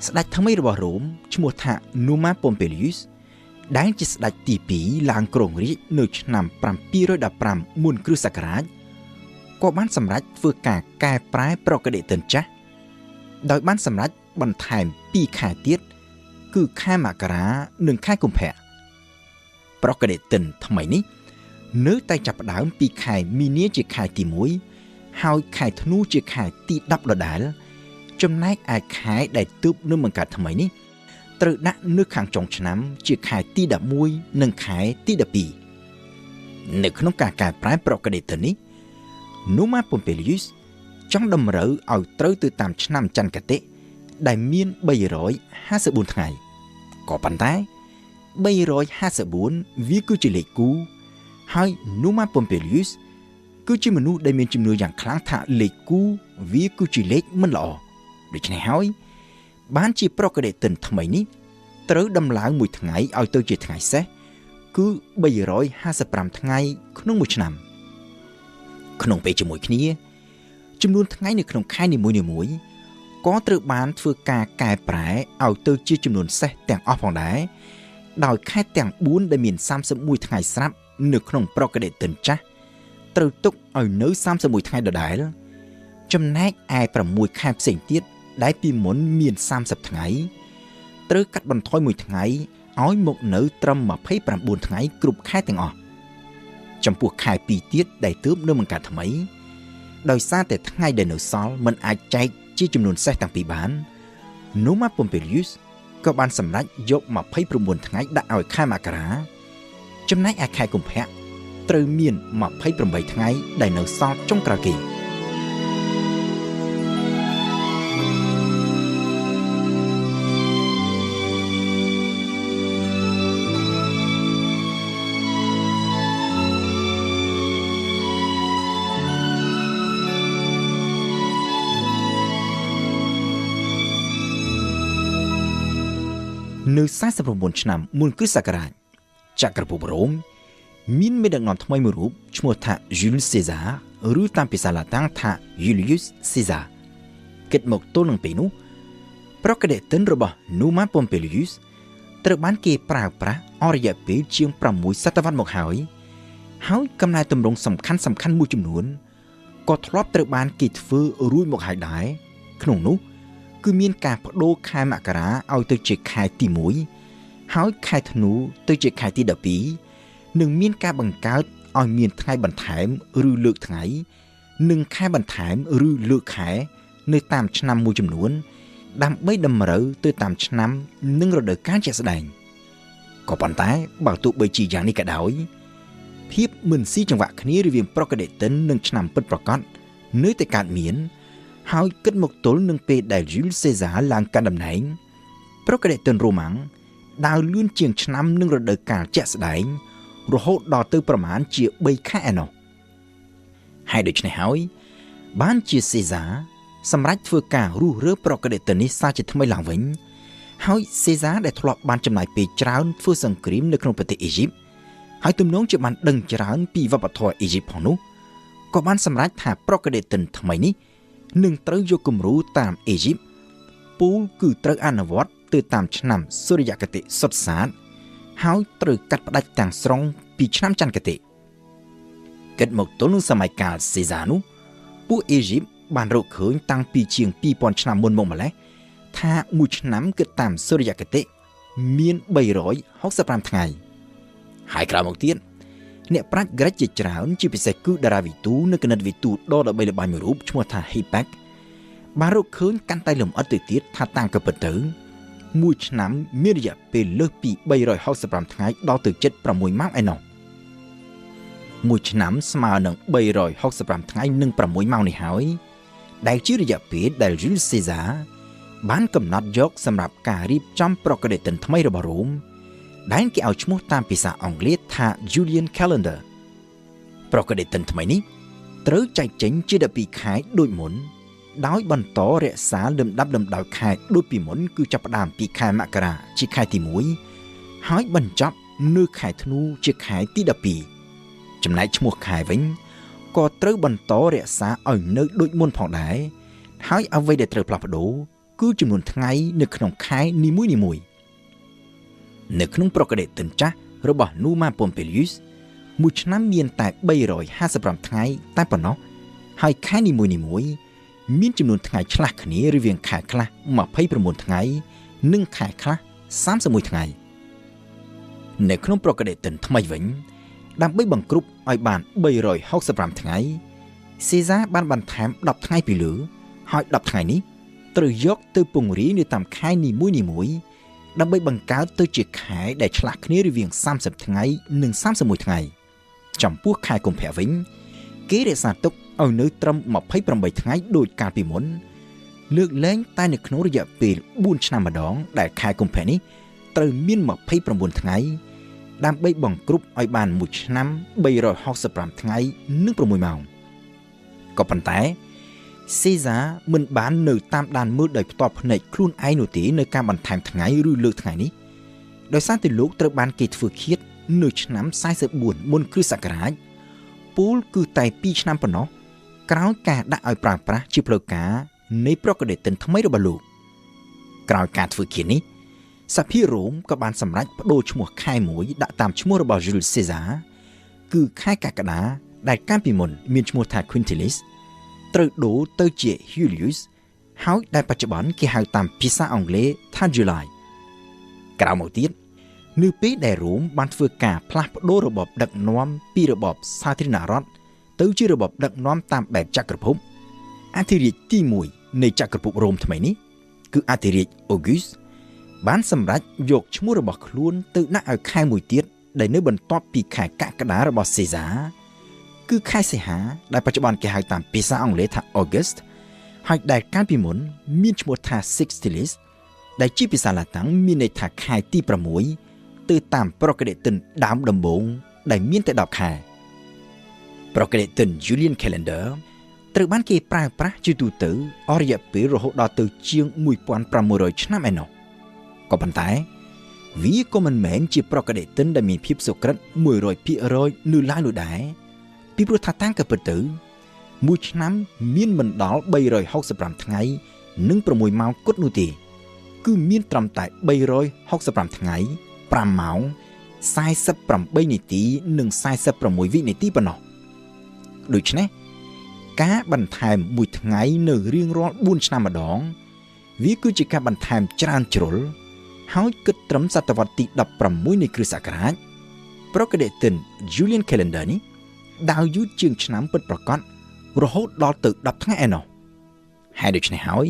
ស្ដេចថ្មីរបស់រ៉ូមឈ្មោះថា Numa Pompilius ដែលជាស្ដេចទី2ឡើងគ្រងរាជ្យនៅឆ្នាំ715មុនគ្រិស្តសករាជក៏បានសម្រេចធ្វើការកែប្រែប្រកបតិនចាស់ដោយបានសម្រេច បន្ថែម2ខែទៀតគឺខែមករានិងខែកុម្ភៈប្រកបតិនថ្មីនេះនៅតែចាប់ផ្ដើមពីខែមីនាជាខែទី1ហើយខែធ្នូជាខែទី10ដដែលចំណែកឯខែដែលទើបនឹងបង្កើតថ្មីនេះត្រូវដាក់នៅខាងចុងឆ្នាំជាខែទី11និងខែទី12នៅក្នុងការកែប្រែប្រកបតិននេះ Numa Pompilius ចង់តម្រូវឲ្យត្រូវទៅតាមឆ្នាំចន្ទគតិដែលមាន354ថ្ងៃក៏ប៉ុន្តែ354វាគឺជាលេខគូហើយ Numa Pompilius គឺជាមនុស្សដែលមានជំនឿយ៉ាងខ្លាំងថាលេខគូវាគឺជាលេខមិនល្អដូច្នេះហើយបានជាប្រកបតិនថ្មីនេះត្រូវដំឡើងមួយថ្ងៃឲ្យទៅជាថ្ងៃសេសគឺ355ថ្ងៃក្នុងមួយឆ្នាំក្នុងពេលជាមួយគ្នាចំនួនថ្ងៃនៅក្នុងខែនីមួយៗក៏ត្រូវបានធ្វើការកែប្រែឲ្យទៅជាចំនួនសេសទាំងអស់ផងដែរដោយខែទាំង4ដែលមាន31ថ្ងៃស្រាប់នៅក្នុងប្រកបតិនចាស់ត្រូវទុកឲ្យនៅ31ថ្ងៃដដែលចំណែកឯ6ខែផ្សេងទៀតដែលពីមុនមាន30ថ្ងៃត្រូវកាត់បន្ថយមួយថ្ងៃឲ្យមកនៅត្រឹម29ថ្ងៃគ្រប់ខែទាំងអស់ចំពោះខែ2ទៀតដែលទើបនៅបង្កើតថ្មីដោយសារតែថ្ងៃដែលនៅសល់មិនអាចចែកជាចំនួនសេសទាំងពីរបាន Numa Pompilius ក៏បានសម្រេចយក29ថ្ងៃដាក់ឲ្យខែមករាចំណែកឯខែកុម្ភៈត្រូវមាន28ថ្ងៃដែលនៅសល់ចុងក្រោយគេនៅ49ឆ្នាំមុនគ្រិស្តសករាជចក្រភពរ៉ូមមានមេដឹកនាំថ្មីមួយរូបឈ្មោះថា Julius Caesar ឬតាមភាសាឡាតាំងថា Julius Caesar គិតមកទល់នឹងពេលនោះប្រកបតិនរបស់ Numa Pompilius ត្រូវបានគេប្រើប្រាស់អស់រយៈពេលជាង6សតវត្សរ៍មកហើយកំណែទម្រង់សំខាន់មួយចំនួនក៏ធ្លាប់ត្រូវបានគេធ្វើរួចមកហើយដែរក្នុងនោះគឺមានការបដូរខែមករាឲ្យទៅជាខែទី1ហើយខែធ្នូទៅជាខែទី12និងមានការបង្កើតឲ្យមានថ្ងៃបន្ថែមឬលើកថ្ងៃនិងខែបន្ថែមឬលើកខែនៅតាមឆ្នាំមួយចំនួនដើម្បីតម្រូវទៅតាមឆ្នាំនិងរដូវកាលជាក់ស្ដែងក៏ប៉ុន្តែបើទោះបីជាយ៉ាងនេះក៏ដោយភាពមិនស៊ីចង្វាក់គ្នារវាងប្រកបតិននិងឆ្នាំពិតប្រាកដនៅតែកើតមានហើយគិតមកទល់នឹងពេលដែល Julius Caesar ឡើងកាន់តំណែងប្រកបតិនរ៉ូម៉ាំងដើរលឿនជាងឆ្នាំនិងរដូវកាលជាក់ស្ដែងរហូតដល់ទៅប្រមាណជា3ខែឯណោះហើយដូច្នេះហើយបានជា Caesar សម្រេចធ្វើការរុះរើប្រកបតិននេះសារជាថ្មីឡើងវិញហើយ Caesar ដែលធ្លាប់បានចំណាយពេលច្រើនធ្វើសង្គ្រាមនៅក្នុងប្រទេសអ៊ីជីបហើយទំនងជាបានដឹងច្រើនពីវប្បធម៌អ៊ីជីបផងនោះក៏បានសម្រេចថាប្រកបតិនថ្មីនេះនឹងត្រូវយកគំរូតាមអ៊ីជីបពូលគឺត្រូវអនុវត្តទៅតាមឆ្នាំសូរ្យគតិសុទ្ធសាធហើយត្រូវកាត់ផ្ដាច់ទាំងស្រុងពីឆ្នាំចន្ទគតិគិតមកទល់នឹងសម័យកាលសេសានោះពួកអ៊ីជីបបានរកឃើញតាំងពីជាង2000ឆ្នាំមុនមកម្ល៉េះថាមួយឆ្នាំគិតតាមសូរ្យគតិមាន365ថ្ងៃហើយក្រោយមកទៀតអ្នកប្រាជ្ញក្រិកជាច្រើនជាពិសេសគឺតារាវិទូនិងគណិតវិទូដ៏ល្បីល្បាញមួយរូបឈ្មោះថា Hipparch បានរកឃើញកាន់តែលម្អិតទៅទៀតថាតាមក៏ពិតទៅមួយឆ្នាំមានរយៈពេលលើសពី365ថ្ងៃដល់ទៅ76ម៉ោងឯណោះមួយឆ្នាំស្មើនឹង365ថ្ងៃនិង6ម៉ោងនេះហើយដែលជារយៈពេលដែល Julius Caesar បានកំណត់យកសម្រាប់ការរៀបចំប្រកបតិនថ្មីរបស់រ៉ូមដែលគេឲ្យឈ្មោះតាមភាសាអង់គ្លេសថា Julian Calendar ប្រកបតិនថ្មីនេះត្រូវចែកចេញជា12ខែដូចមុនដោយបន្តរក្សាលំដាប់លំដោយខែដូចពីមុនគឺចាប់ផ្ដើមពីខែមករាជាខែទី1ហើយបញ្ចប់នៅខែធ្នូជាខែទី12ចំណែកឈ្មោះខែវិញក៏ត្រូវបន្តរក្សាឲ្យនៅដូចមុនផងដែរហើយអ្វីដែលត្រូវផ្លាស់ប្ដូរគឺចំនួនថ្ងៃនៅក្នុងខែនីមួយៗនៅក្នុងប្រកបតិនចាស់របស់ Numa Pompilius មួយឆ្នាំមានតែ355ថ្ងៃតែប៉ុណ្ណោះហើយខែនីមួយៗ មានចំនួនថ្ងៃឆ្លាស់គ្នារវាងខែខ្លះ29ថ្ងៃនិងខែខ្លះ31ថ្ងៃនៅក្នុងប្រកដេតិនថ្មីវិញដើម្បីបង្គ្រប់ឲ្យបាន365ថ្ងៃសេសាបានបន្ថែម10ថ្ងៃពីលើហើយ10ថ្ងៃនេះត្រូវយកទៅពង្រាយនៅតាមខែនីមួយៗដើម្បីបង្កើតទៅជាខែដែលឆ្លាស់គ្នារវាង30ថ្ងៃនិង31ថ្ងៃចំពោះខែកុម្ភៈវិញគេរក្សាទុកឲ្យនៅត្រឹម28ថ្ងៃដូចកាលពីមុនលើកលែងតែនៅក្នុងរយៈពេល4ឆ្នាំម្ដងដែលខែកុម្ភៈនេះត្រូវមាន29ថ្ងៃដើម្បីបង្គ្រប់ឲ្យបាន1ឆ្នាំ365ថ្ងៃនិង6ម៉ោងក៏ប៉ុន្តែសេសាមិនបាននៅតាមដានមើលដោយផ្ទាល់ភ្នែកខ្លួនឯងនោះទេនៅការបន្ថែមថ្ងៃឬលើកថ្ងៃនេះដោយសារតែលោកត្រូវបានគេធ្វើឃាតនៅឆ្នាំ44មុនគ្រិស្តសករាជពលគឺតែ2ឆ្នាំប៉ុណ្ណោះក្រោយការដាក់ឲ្យប្រើប្រាស់ជាផ្លូវការនៃប្រកដេតិនថ្មីរបស់លោកក្រោយការធ្វើឃាតនេះសភារ៉ូមក៏បានសម្រេចបដូរឈ្មោះខែមួយដាក់តាមឈ្មោះរបស់ Julius Caesar គឺខែកក្កដាដែលកាលពីមុនមានឈ្មោះថា Quintilis ត្រូវដូរទៅជា Julius ហើយដែលបច្ចុប្បន្នគេហៅតាមភាសាអង់គ្លេសថា July ក្រោយមកទៀតនៅពេលដែលរ៉ូមបានធ្វើការផ្លាស់ប្ដូររបបដឹកនាំពីរបបសាធារណរដ្ឋទៅជារបបដឹកនាំតាមបែបចក្រភពអធិរាជទី1នៃចក្រភពរ៉ូមថ្មីនេះគឺអធិរាជ August បានសម្រេចយកឈ្មោះរបស់ខ្លួនទៅដាក់ឲ្យខែមួយទៀតដែលនៅបន្ទាប់ពីខែកក្កដារបស់ Caesar គឺខែសីហាដែលបច្ចុប្បន្នគេហៅតាមភាសាអង់គ្លេសថា August ហើយដែលកាលពីមុនមានឈ្មោះថា Sextilis ដែលជាភាសាឡាតាំងមានន័យថាខែទី6ទៅតាមប្រកដេតិនដើមដំបូងដែលមានតែ10ខែប្រកដេតិន Julian Calendar ត្រូវបានគេប្រើប្រាស់ជាទូទៅអស់រយៈពេលរហូតដល់ទៅជាង1500ឆ្នាំឯណោះក៏ប៉ុន្តែវាក៏មិនមែនជាប្រកដេតិនដែលមានភាពសុក្រិត 100% នៅឡើយនោះដែរពីព្រោះថាតាមការពិតទៅមួយឆ្នាំមានមិនដល់365ថ្ងៃនិង6ម៉ោងគត់នោះទេគឺមានត្រឹមតែ365ថ្ងៃ5ម៉ោង48នាទីនិង46វិនាទីប៉ុណ្ណោះដូច្នេះការបន្ថែមមួយថ្ងៃនៅរៀងរាល់4ឆ្នាំម្ដងវាគឺជាការបន្ថែមច្រើនជ្រុលហើយគិតត្រឹមសតវត្សទី16នៃគ្រិស្តសករាជប្រកដេតិន Julian Calendar នេះដើរយូរជាងឆ្នាំពិតប្រាកដរហូតដល់ទៅ10ថ្ងៃឯណោះហើយដូច្នេះហើយ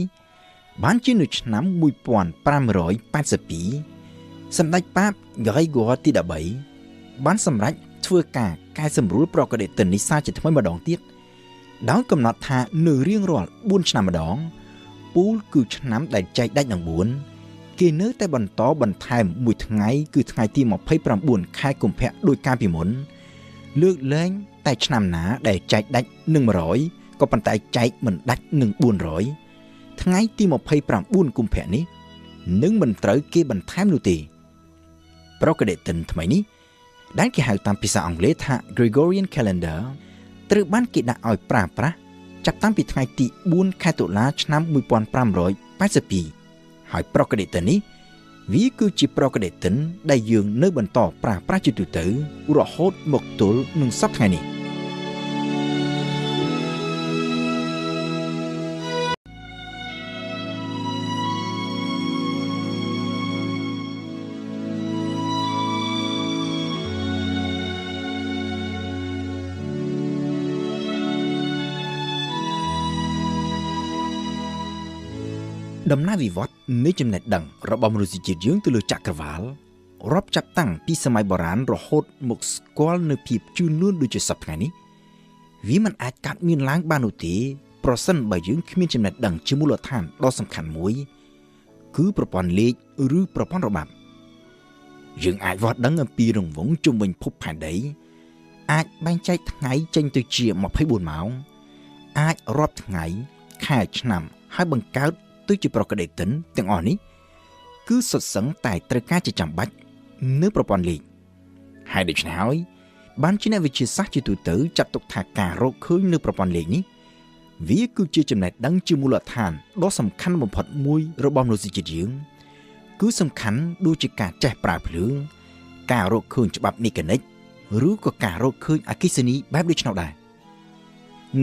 បានជានៅឆ្នាំ1582សម្ដេចប៉ាប Gregor ទី13បានសម្រេចធ្វើការកែសម្រួលប្រកដេតិននេះសារជាថ្មីម្ដងទៀតដោយកំណត់ថានៅរៀងរាល់4ឆ្នាំម្ដងពូលគឺឆ្នាំដែលចែកដាច់នឹង4គេនៅតែបន្តបន្ថែមមួយថ្ងៃគឺថ្ងៃទី29ខែកុម្ភៈដោយកាលពីមុនលើកលែងតែឆ្នាំណាដែលចែកដាច់នឹង100ក៏ប៉ុន្តែចែកមិនដាច់នឹង400ថ្ងៃទី29កុម្ភៈនេះនឹងមិនត្រូវគេបន្ថែមនោះទេប្រកដេតិនថ្មីនេះដែលគេហៅតាមភាសាអង់គ្លេសថា Gregorian Calendar ត្រូវបានគេដាក់ឲ្យប្រើប្រាស់ចាប់តាំងពីថ្ងៃទី4ខែតុលាឆ្នាំ1582ហើយប្រកដេតិននេះវាគឺជាប្រកដេតិនដែលយើងនៅបន្តប្រើប្រាស់ជាទូទៅរហូតមកទល់នឹងសព្វថ្ងៃនេះដំណើរវិវត្តនៃចំណេះដឹងរបស់មនុស្សជាតិយើងទៅលើចក្រវាលរាប់ចាប់តាំងពីសម័យបុរាណរហូតមកស្គាល់នៅភាពជឿនលឿនដូចជាសពថ្ងៃនេះវាមិនអាចកាត់មានឡើងបាននោះទេប្រសិនបើយើងគ្មានចំណេះដឹងជាមូលដ្ឋានដ៏សំខាន់មួយគឺប្រព័ន្ធលេខឬប្រព័ន្ធរបត់យើងអាចវាស់ដឹងអំពីរង្វង់ជុំវិញភពផែនដីអាចបែងចែកថ្ងៃចេញទៅជា24ម៉ោងអាចរាប់ថ្ងៃខែឆ្នាំហើយបង្កើតទៅជាប្រកដេតិនទាំងអស់នេះគឺសុទ្ធសឹងតែត្រូវការជាចាំបាច់នៅប្រព័ន្ធលេខហើយដូច្នេះហើយបានជាអ្នកវិទ្យាសាស្ត្រជាទូទៅចាត់ទុកថាការរកឃើញនៅប្រព័ន្ធលេខនេះវាគឺជាចំណេះដឹងជាមូលដ្ឋានដ៏សំខាន់បំផុតមួយរបស់មនុស្សជាតិយើងគឺសំខាន់ដូចជាការចេះប្រើភ្លើងការរកឃើញច្បាប់មេកានិកឬក៏ការរកឃើញអគ្គិសនីបែបដូច្នោះដែរ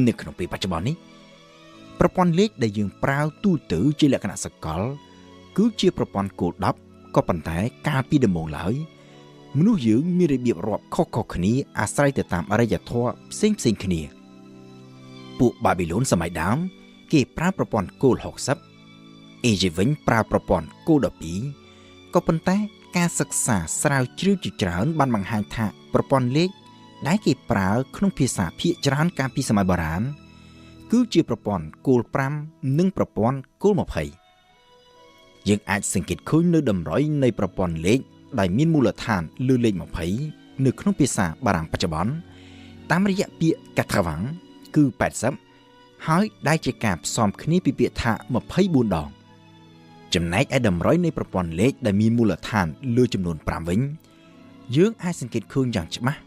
នៅក្នុងពេលបច្ចុប្បន្ននេះ ប្រព័ន្ធលេខដែលយើងប្រើទូទៅជាលក្ខណៈសកលគឺជាប្រព័ន្ធគោល10ក៏ប៉ុន្តែកាលពីដំបូងឡើយមនុស្សយើងមានរបៀបរាប់ខុសៗគ្នាអាស្រ័យទៅតាមអរិយធម៌ផ្សេងៗគ្នាពួកបាប៊ីឡូនសម័យដើមគេប្រើប្រព័ន្ធគោល60អេជីវិញប្រើប្រព័ន្ធគោល12ក៏ប៉ុន្តែការសិក្សាស្រាវជ្រាវជាច្រើនបានបង្ហាញថាប្រព័ន្ធលេខដែលគេប្រើក្នុងភាសាភាគច្រើនកាលពីសម័យបុរាណគឺជាប្រព័ន្ធគោល5និងប្រព័ន្ធគោល20យើងអាចសង្កេតឃើញនៅតម្រុយនៃប្រព័ន្ធលេខដែលមានមូលដ្ឋានលើលេខ20នៅក្នុងភាសាបារាំងបច្ចុប្បន្នតាមរយៈពាក្យ80គឺ80ហើយដែលជាការផ្សំគ្នាពីពាក្យថា24ដងចំណែកឯតម្រុយនៃប្រព័ន្ធលេខដែលមានមូលដ្ឋានលើចំនួន5វិញយើងអាចសង្កេតឃើញយ៉ាងច្បាស់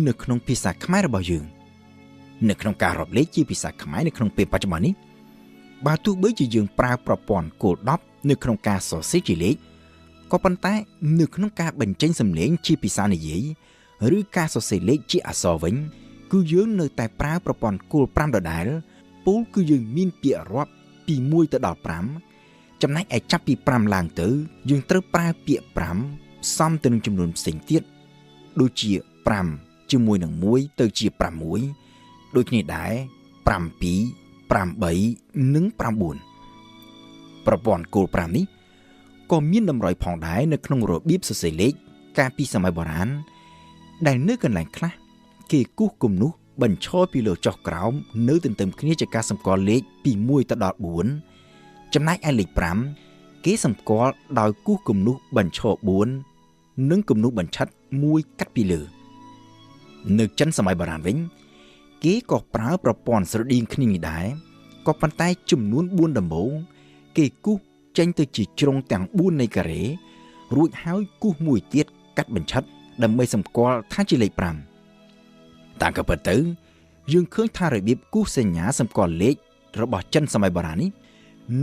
នៅក្នុងភាសាខ្មែររបស់យើងនៅក្នុងការរាប់លេខជាភាសាខ្មែរនៅក្នុងពេលបច្ចុប្បន្ននេះបើទោះបីជាយើងប្រើប្រព័ន្ធគោល10នៅក្នុងការសរសេរជាលេខក៏ប៉ុន្តែនៅក្នុងការបញ្ចេញសំឡេងជាភាសានិយាយឬការសរសេរលេខជាអក្សរវិញគឺយើងនៅតែប្រើប្រព័ន្ធគោល5ដដែលពោលគឺយើងមានពាក្យរាប់ពី1ទៅដល់5ចំណែកឯចាប់ពី5ឡើងទៅយើងត្រូវប្រើពាក្យ5ផ្សំទៅនឹងចំនួនផ្សេងទៀតដូចជា5ជាមួយនឹង1ទៅជា6ដូចគ្នាដែរ7 8និង9ប្រព័ន្ធគោល5នេះក៏មានតម្រុយផងដែរនៅក្នុងរបៀបសរសេរលេខកាលពីសម័យបុរាណដែលនៅកន្លែងខ្លះគេគូសគំនូសបញ្ឈរពីលើចុះក្រោមនៅទន្ទឹមគ្នាជាការសម្គាល់លេខពី1ទៅដល់4ចំណែកឯលេខ5គេសម្គាល់ដោយគូសគំនូសបញ្ឈរ4និងគំនូសបញ្ឆិត1កាត់ពីលើនៅចិនសម័យបុរាណវិញគេក៏ប្រើប្រព័ន្ធស្រដៀងគ្នានេះដែរក៏ប៉ុន្តែចំនួន4ដំបូងគេគូសចេញទៅជាជ្រុងទាំង4នៃការ៉េរួចហើយគូសមួយទៀតកាត់បញ្ឆិតដើម្បីសម្គាល់ថាជាលេខ5តាមក៏ពិតទៅយើងឃើញថារបៀបគូសសញ្ញាសម្គាល់លេខរបស់ចិនសម័យបុរាណនេះ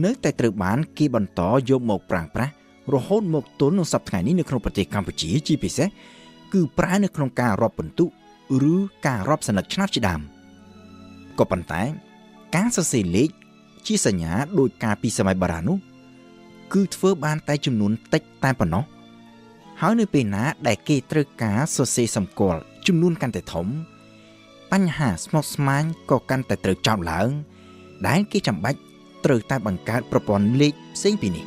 នៅតែត្រូវបានគេបន្តយកមកប្រើប្រាស់រហូតមកទល់នឹងសប្តាហ៍នេះនៅក្នុងប្រទេសកម្ពុជាជាពិសេសគឺប្រើនៅក្នុងការរាប់ពិន្ទុឬការរាប់សន្និដ្ឋឆ្នាំជាដើមក៏ប៉ុន្តែការសរសេរលេខជាសញ្ញាដោយការពីសម័យបុរាណនោះគឺធ្វើបានតែចំនួនតិចតែប៉ុណ្ណោះហើយនៅពេលណាដែលគេត្រូវការសរសេរសម្គាល់ចំនួនកាន់តែធំបញ្ហាស្មុគស្មាញក៏កាន់តែត្រូវចោទឡើងដែលគេចាំបាច់ត្រូវតែបង្កើតប្រព័ន្ធលេខផ្សេងពីនេះ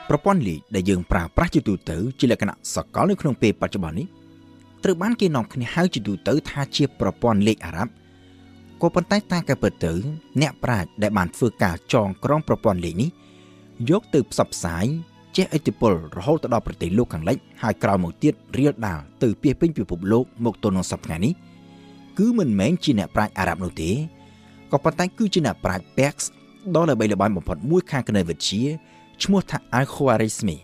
ប្រព័ន្ធលេខដែលយើងប្រើប្រាស់ជាទូទៅជាលក្ខណៈសកលនៅក្នុងពេលបច្ចុប្បន្ននេះត្រូវបានគេនាំគ្នាហៅជាទូទៅថាជាប្រព័ន្ធលេខអារ៉ាប់ក៏ប៉ុន្តែតាមការពិតទៅអ្នកប្រាជ្ញដែលបានធ្វើការចងក្រងប្រព័ន្ធលេខនេះយកទៅផ្សព្វផ្សាយជះឥទ្ធិពលរហូតទៅដល់ប្រទេសលោកខាងលិចហើយក្រោយមកទៀតរៀលដាលទៅពាសពេញពិភពលោកមកទល់នឹងសប្តាហ៍នេះគឺមិនមែនជាអ្នកប្រាជ្ញអារ៉ាប់នោះទេក៏ប៉ុន្តែគឺជាអ្នកប្រាជ្ញ Perse ដ៏ល្បីល្បាញបំផុតមួយខាងគណិតវិទ្យាឈ្មោះថា Al-Khwarizmi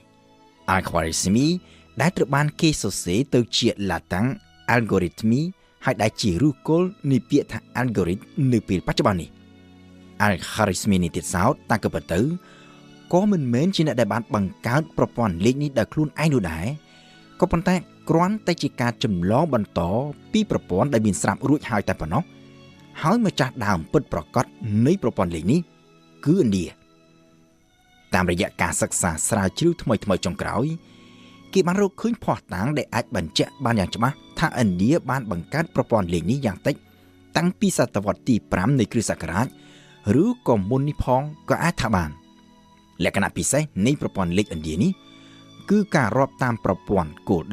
ដែលត្រូវបានគេសរសេរទៅជាឡាតាំង Algorithmi ហើយដែលជាឫសគល់នៃពាក្យថា algorithm នៅពេលបច្ចុប្បន្ននេះ Al-Khwarizmi នេះទៀតសោតតាំងពីទៅក៏មិនមែនជាអ្នកដែលបានបង្កើតប្រព័ន្ធលេខនេះដោយខ្លួនឯងនោះដែរក៏ប៉ុន្តែគ្រាន់តែជាការចម្លងបន្តពីប្រព័ន្ធដែលមានស្រាប់រួចហើយតែប៉ុណ្ណោះហើយម្ចាស់ដើមពិតប្រាកដនៃប្រព័ន្ធលេខនេះគឺឥណ្ឌាតាមរយៈការសិក្សាស្រាវជ្រាវថ្មីចុងក្រោយគេបានរកឃើញភស្តុតាងដែលអាចបញ្ជាក់បានយ៉ាងច្បាស់ថាឥណ្ឌាបានបង្កើតប្រព័ន្ធលេខនេះយ៉ាងតិចតាំងពីសតវត្សទី5នៃគ្រិស្តសករាជឬក៏មុននេះផងក៏អាចថាបានលក្ខណៈពិសេសនៃប្រព័ន្ធលេខឥណ្ឌានេះគឺការរាប់តាមប្រព័ន្ធគោល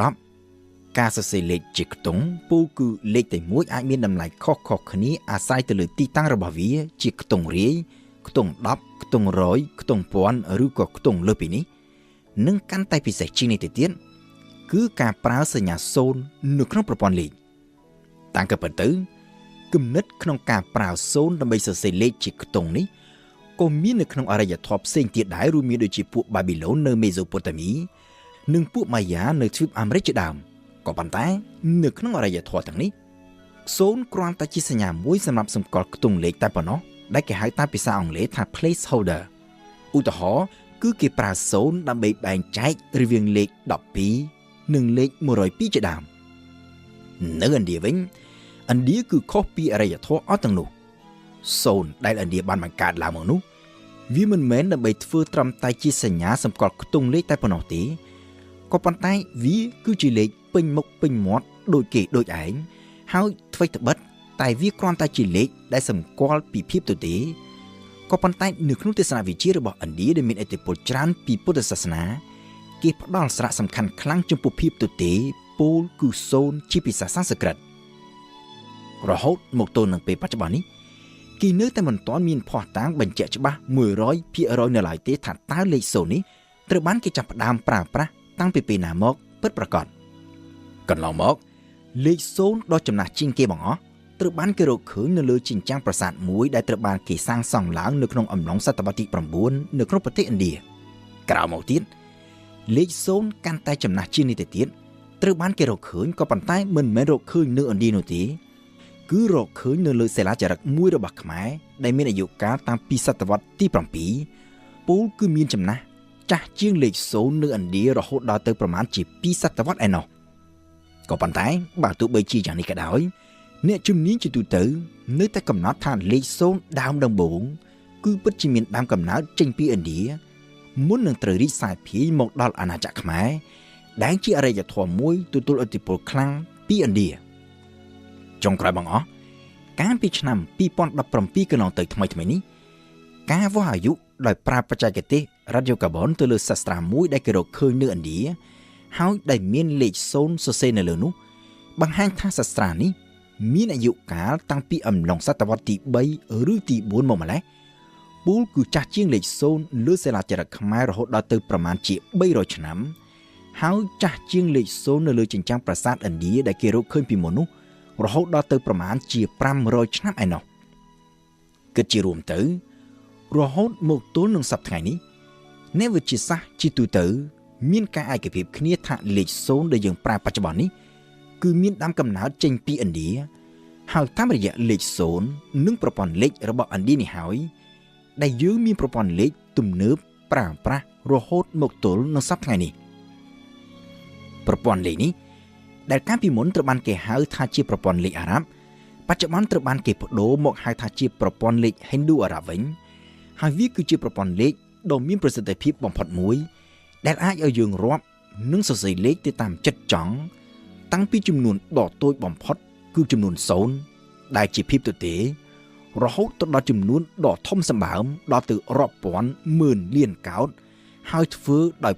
10ការសរសេរលេខជាខ្ទង់ពូគឺលេខតែមួយអាចមានតម្លៃខុសៗគ្នាអាស្រ័យទៅលើទីតាំងរបស់វាជាខ្ទង់រាយខ្ទង់10ខ្ទង់100ខ្ទង់1000ឬក៏ខ្ទង់លើសពីនេះនិងកាន់តែពិសេសជាងនេះទៅទៀតគឺការប្រើសញ្ញា0នៅក្នុងប្រព័ន្ធលេខតាំងពីពិតទៅគំនិតក្នុងការប្រើ0ដើម្បីសរសេរលេខជាខ្ទង់នេះក៏មាននៅក្នុងអរិយធម៌ផ្សេងទៀតដែររួមមានដូចជាពួកបាប៊ីឡូននៅមេសូប៉ូតាមីនិងពួកម៉ាយ៉ានៅទ្វីបអាមេរិកជាដើម ក៏ប៉ុន្តែនៅក្នុងអរិយធម៌ទាំងនេះ0គ្រាន់តែជាសញ្ញាមួយសម្រាប់សម្គាល់ខ្ទង់លេខតែប៉ុណ្ណោះដែលគេហៅតាមភាសាអង់គ្លេសថា placeholder ឧទាហរណ៍គឺគេប្រើ0ដើម្បីបែងចែករវាងលេខ12និងលេខ102ជាដើមនៅឥណ្ឌាវិញឥណ្ឌាគឺខុសពីអរិយធម៌អស់ទាំងនោះ0ដែលឥណ្ឌាបានបង្កើតឡើងមកនោះវាមិនមែនដើម្បីធ្វើត្រឹមតែជាសញ្ញាសម្គាល់ខ្ទង់លេខតែប៉ុណ្ណោះទេក៏ប៉ុន្តែវាគឺជាលេខពេញមុខពេញមាត់ដូចគេដូចឯងហើយអ្វីត្បិតតែវាគ្រាន់តែជាលេខដែលសម្គាល់ពីភាពទទេក៏ប៉ុន្តែនៅក្នុងទស្សនវិជ្ជារបស់ឥណ្ឌាដែលមានឥទ្ធិពលច្រើនពីពុទ្ធសាសនាគេផ្ដល់សារៈសំខាន់ខ្លាំងចំពោះភាពទទេពោលគឺ0ជាភាសាសំស្ក្រឹតរហូតមកទល់នឹងពេលបច្ចុប្បន្ននេះគេនៅតែមិនទាន់មានភស្តុតាងបញ្ជាក់ច្បាស់ 100% នៅឡើយទេថាតើលេខ0នេះត្រូវបានគេចាប់ផ្ដើមប្រើប្រាស់តាំងពីពេលណាមកពិតប្រាកដកន្លងមកលេខ0ដ៏ចំណាស់ជាងគេបង្អស់ត្រូវបានគេរកឃើញនៅលើជញ្ជាំងប្រាសាទមួយដែលត្រូវបានគេសាងសង់ឡើងនៅក្នុងអំឡុងសតវត្សទី9នៅក្នុងប្រទេសឥណ្ឌាក្រោយមកទៀតលេខ0កាន់តែចំណាស់ជាងនេះទៅទៀតត្រូវបានគេរកឃើញក៏ប៉ុន្តែមិនមែនរកឃើញនៅឥណ្ឌានោះទេគឺរកឃើញនៅលើសិលាចារឹកមួយរបស់ខ្មែរដែលមានអាយុកាលតាំងពីសតវត្សទី7ពោលគឺមានចំណាស់ចាស់ជាងលេខ0នៅឥណ្ឌារហូតដល់ទៅប្រមាណជា2សតវត្សឯណោះក៏ប៉ុន្តែបើទោះបីជាយ៉ាងនេះក៏ដោយអ្នកជំនាញជាទូទៅនៅតែកំណត់ថាលេខ0ដើមដំបូងគឺពិតជាមានដើមកំណើតចេញពីឥណ្ឌាមុននឹងត្រូវរីកសាយភាយមកដល់អាណាចក្រខ្មែរដែលជាអរិយធម៌មួយទទួលឥទ្ធិពលខ្លាំងពីឥណ្ឌាចុងក្រោយបងអស់កាលពីឆ្នាំ2017កន្លងទៅថ្មីនេះការវាស់អាយុដោយប្រើបច្ចេកទេសរ៉ាឌីយ៉ូកាបនទៅលើសាស្ត្រាមួយដែលគេរកឃើញនៅឥណ្ឌាហើយដែលមានលេខ0សរសេរនៅលើនោះបង្ហាញថាសាស្ត្រានេះមានអាយុកាលតាំងពីអំឡុងសតវត្សទី3ឬទី4មកម្ល៉េះពូលគឺចាស់ជាងលេខ0លើសិលាចារឹកខ្មែររហូតដល់ទៅប្រមាណជា300ឆ្នាំហើយចាស់ជាងលេខ0នៅលើជញ្ជាំងប្រាសាទឥណ្ឌាដែលគេរកឃើញពីមុននោះរហូតដល់ទៅប្រមាណជា500ឆ្នាំឯណោះគិតជារួមទៅរហូតមកទល់នឹងសប្តាហ៍នេះអ្នកវិទ្យាសាស្ត្រជាទូទៅមានការឯកភាពគ្នាថាលេខ0ដែលយើងប្រើបច្ចុប្បន្ននេះគឺមានដើមកំណើតចេញពីឥណ្ឌាហើយតាមរយៈលេខ0និងប្រព័ន្ធលេខរបស់ឥណ្ឌានេះហើយដែលយើងមានប្រព័ន្ធលេខទំនើបប្រើប្រាស់រហូតមកទល់នឹងសប្តាហ៍នេះប្រព័ន្ធលេខនេះដែលកាលពីមុនត្រូវបានគេហៅថាជាប្រព័ន្ធលេខអារ៉ាប់បច្ចុប្បន្នត្រូវបានគេប្ដូរមកហៅថាជាប្រព័ន្ធលេខហិណ្ឌូអារ៉ាប់វិញហើយវាគឺជាប្រព័ន្ធលេខដ៏មានប្រសិទ្ធភាពបំផុតមួយដែលអាចឲ្យយើងរាប់និងសរសេរលេខទៅតាមចិត្តចង់តាំងពីចំនួនដ៏តូចបំផុតគឺចំនួន0ដែលជាភាពទទេរហូតទៅដល់ចំនួនដ៏ធំសម្បើមដល់ទៅរាប់ពាន់ម៉ឺនលានកោដហើយធ្វើដោយ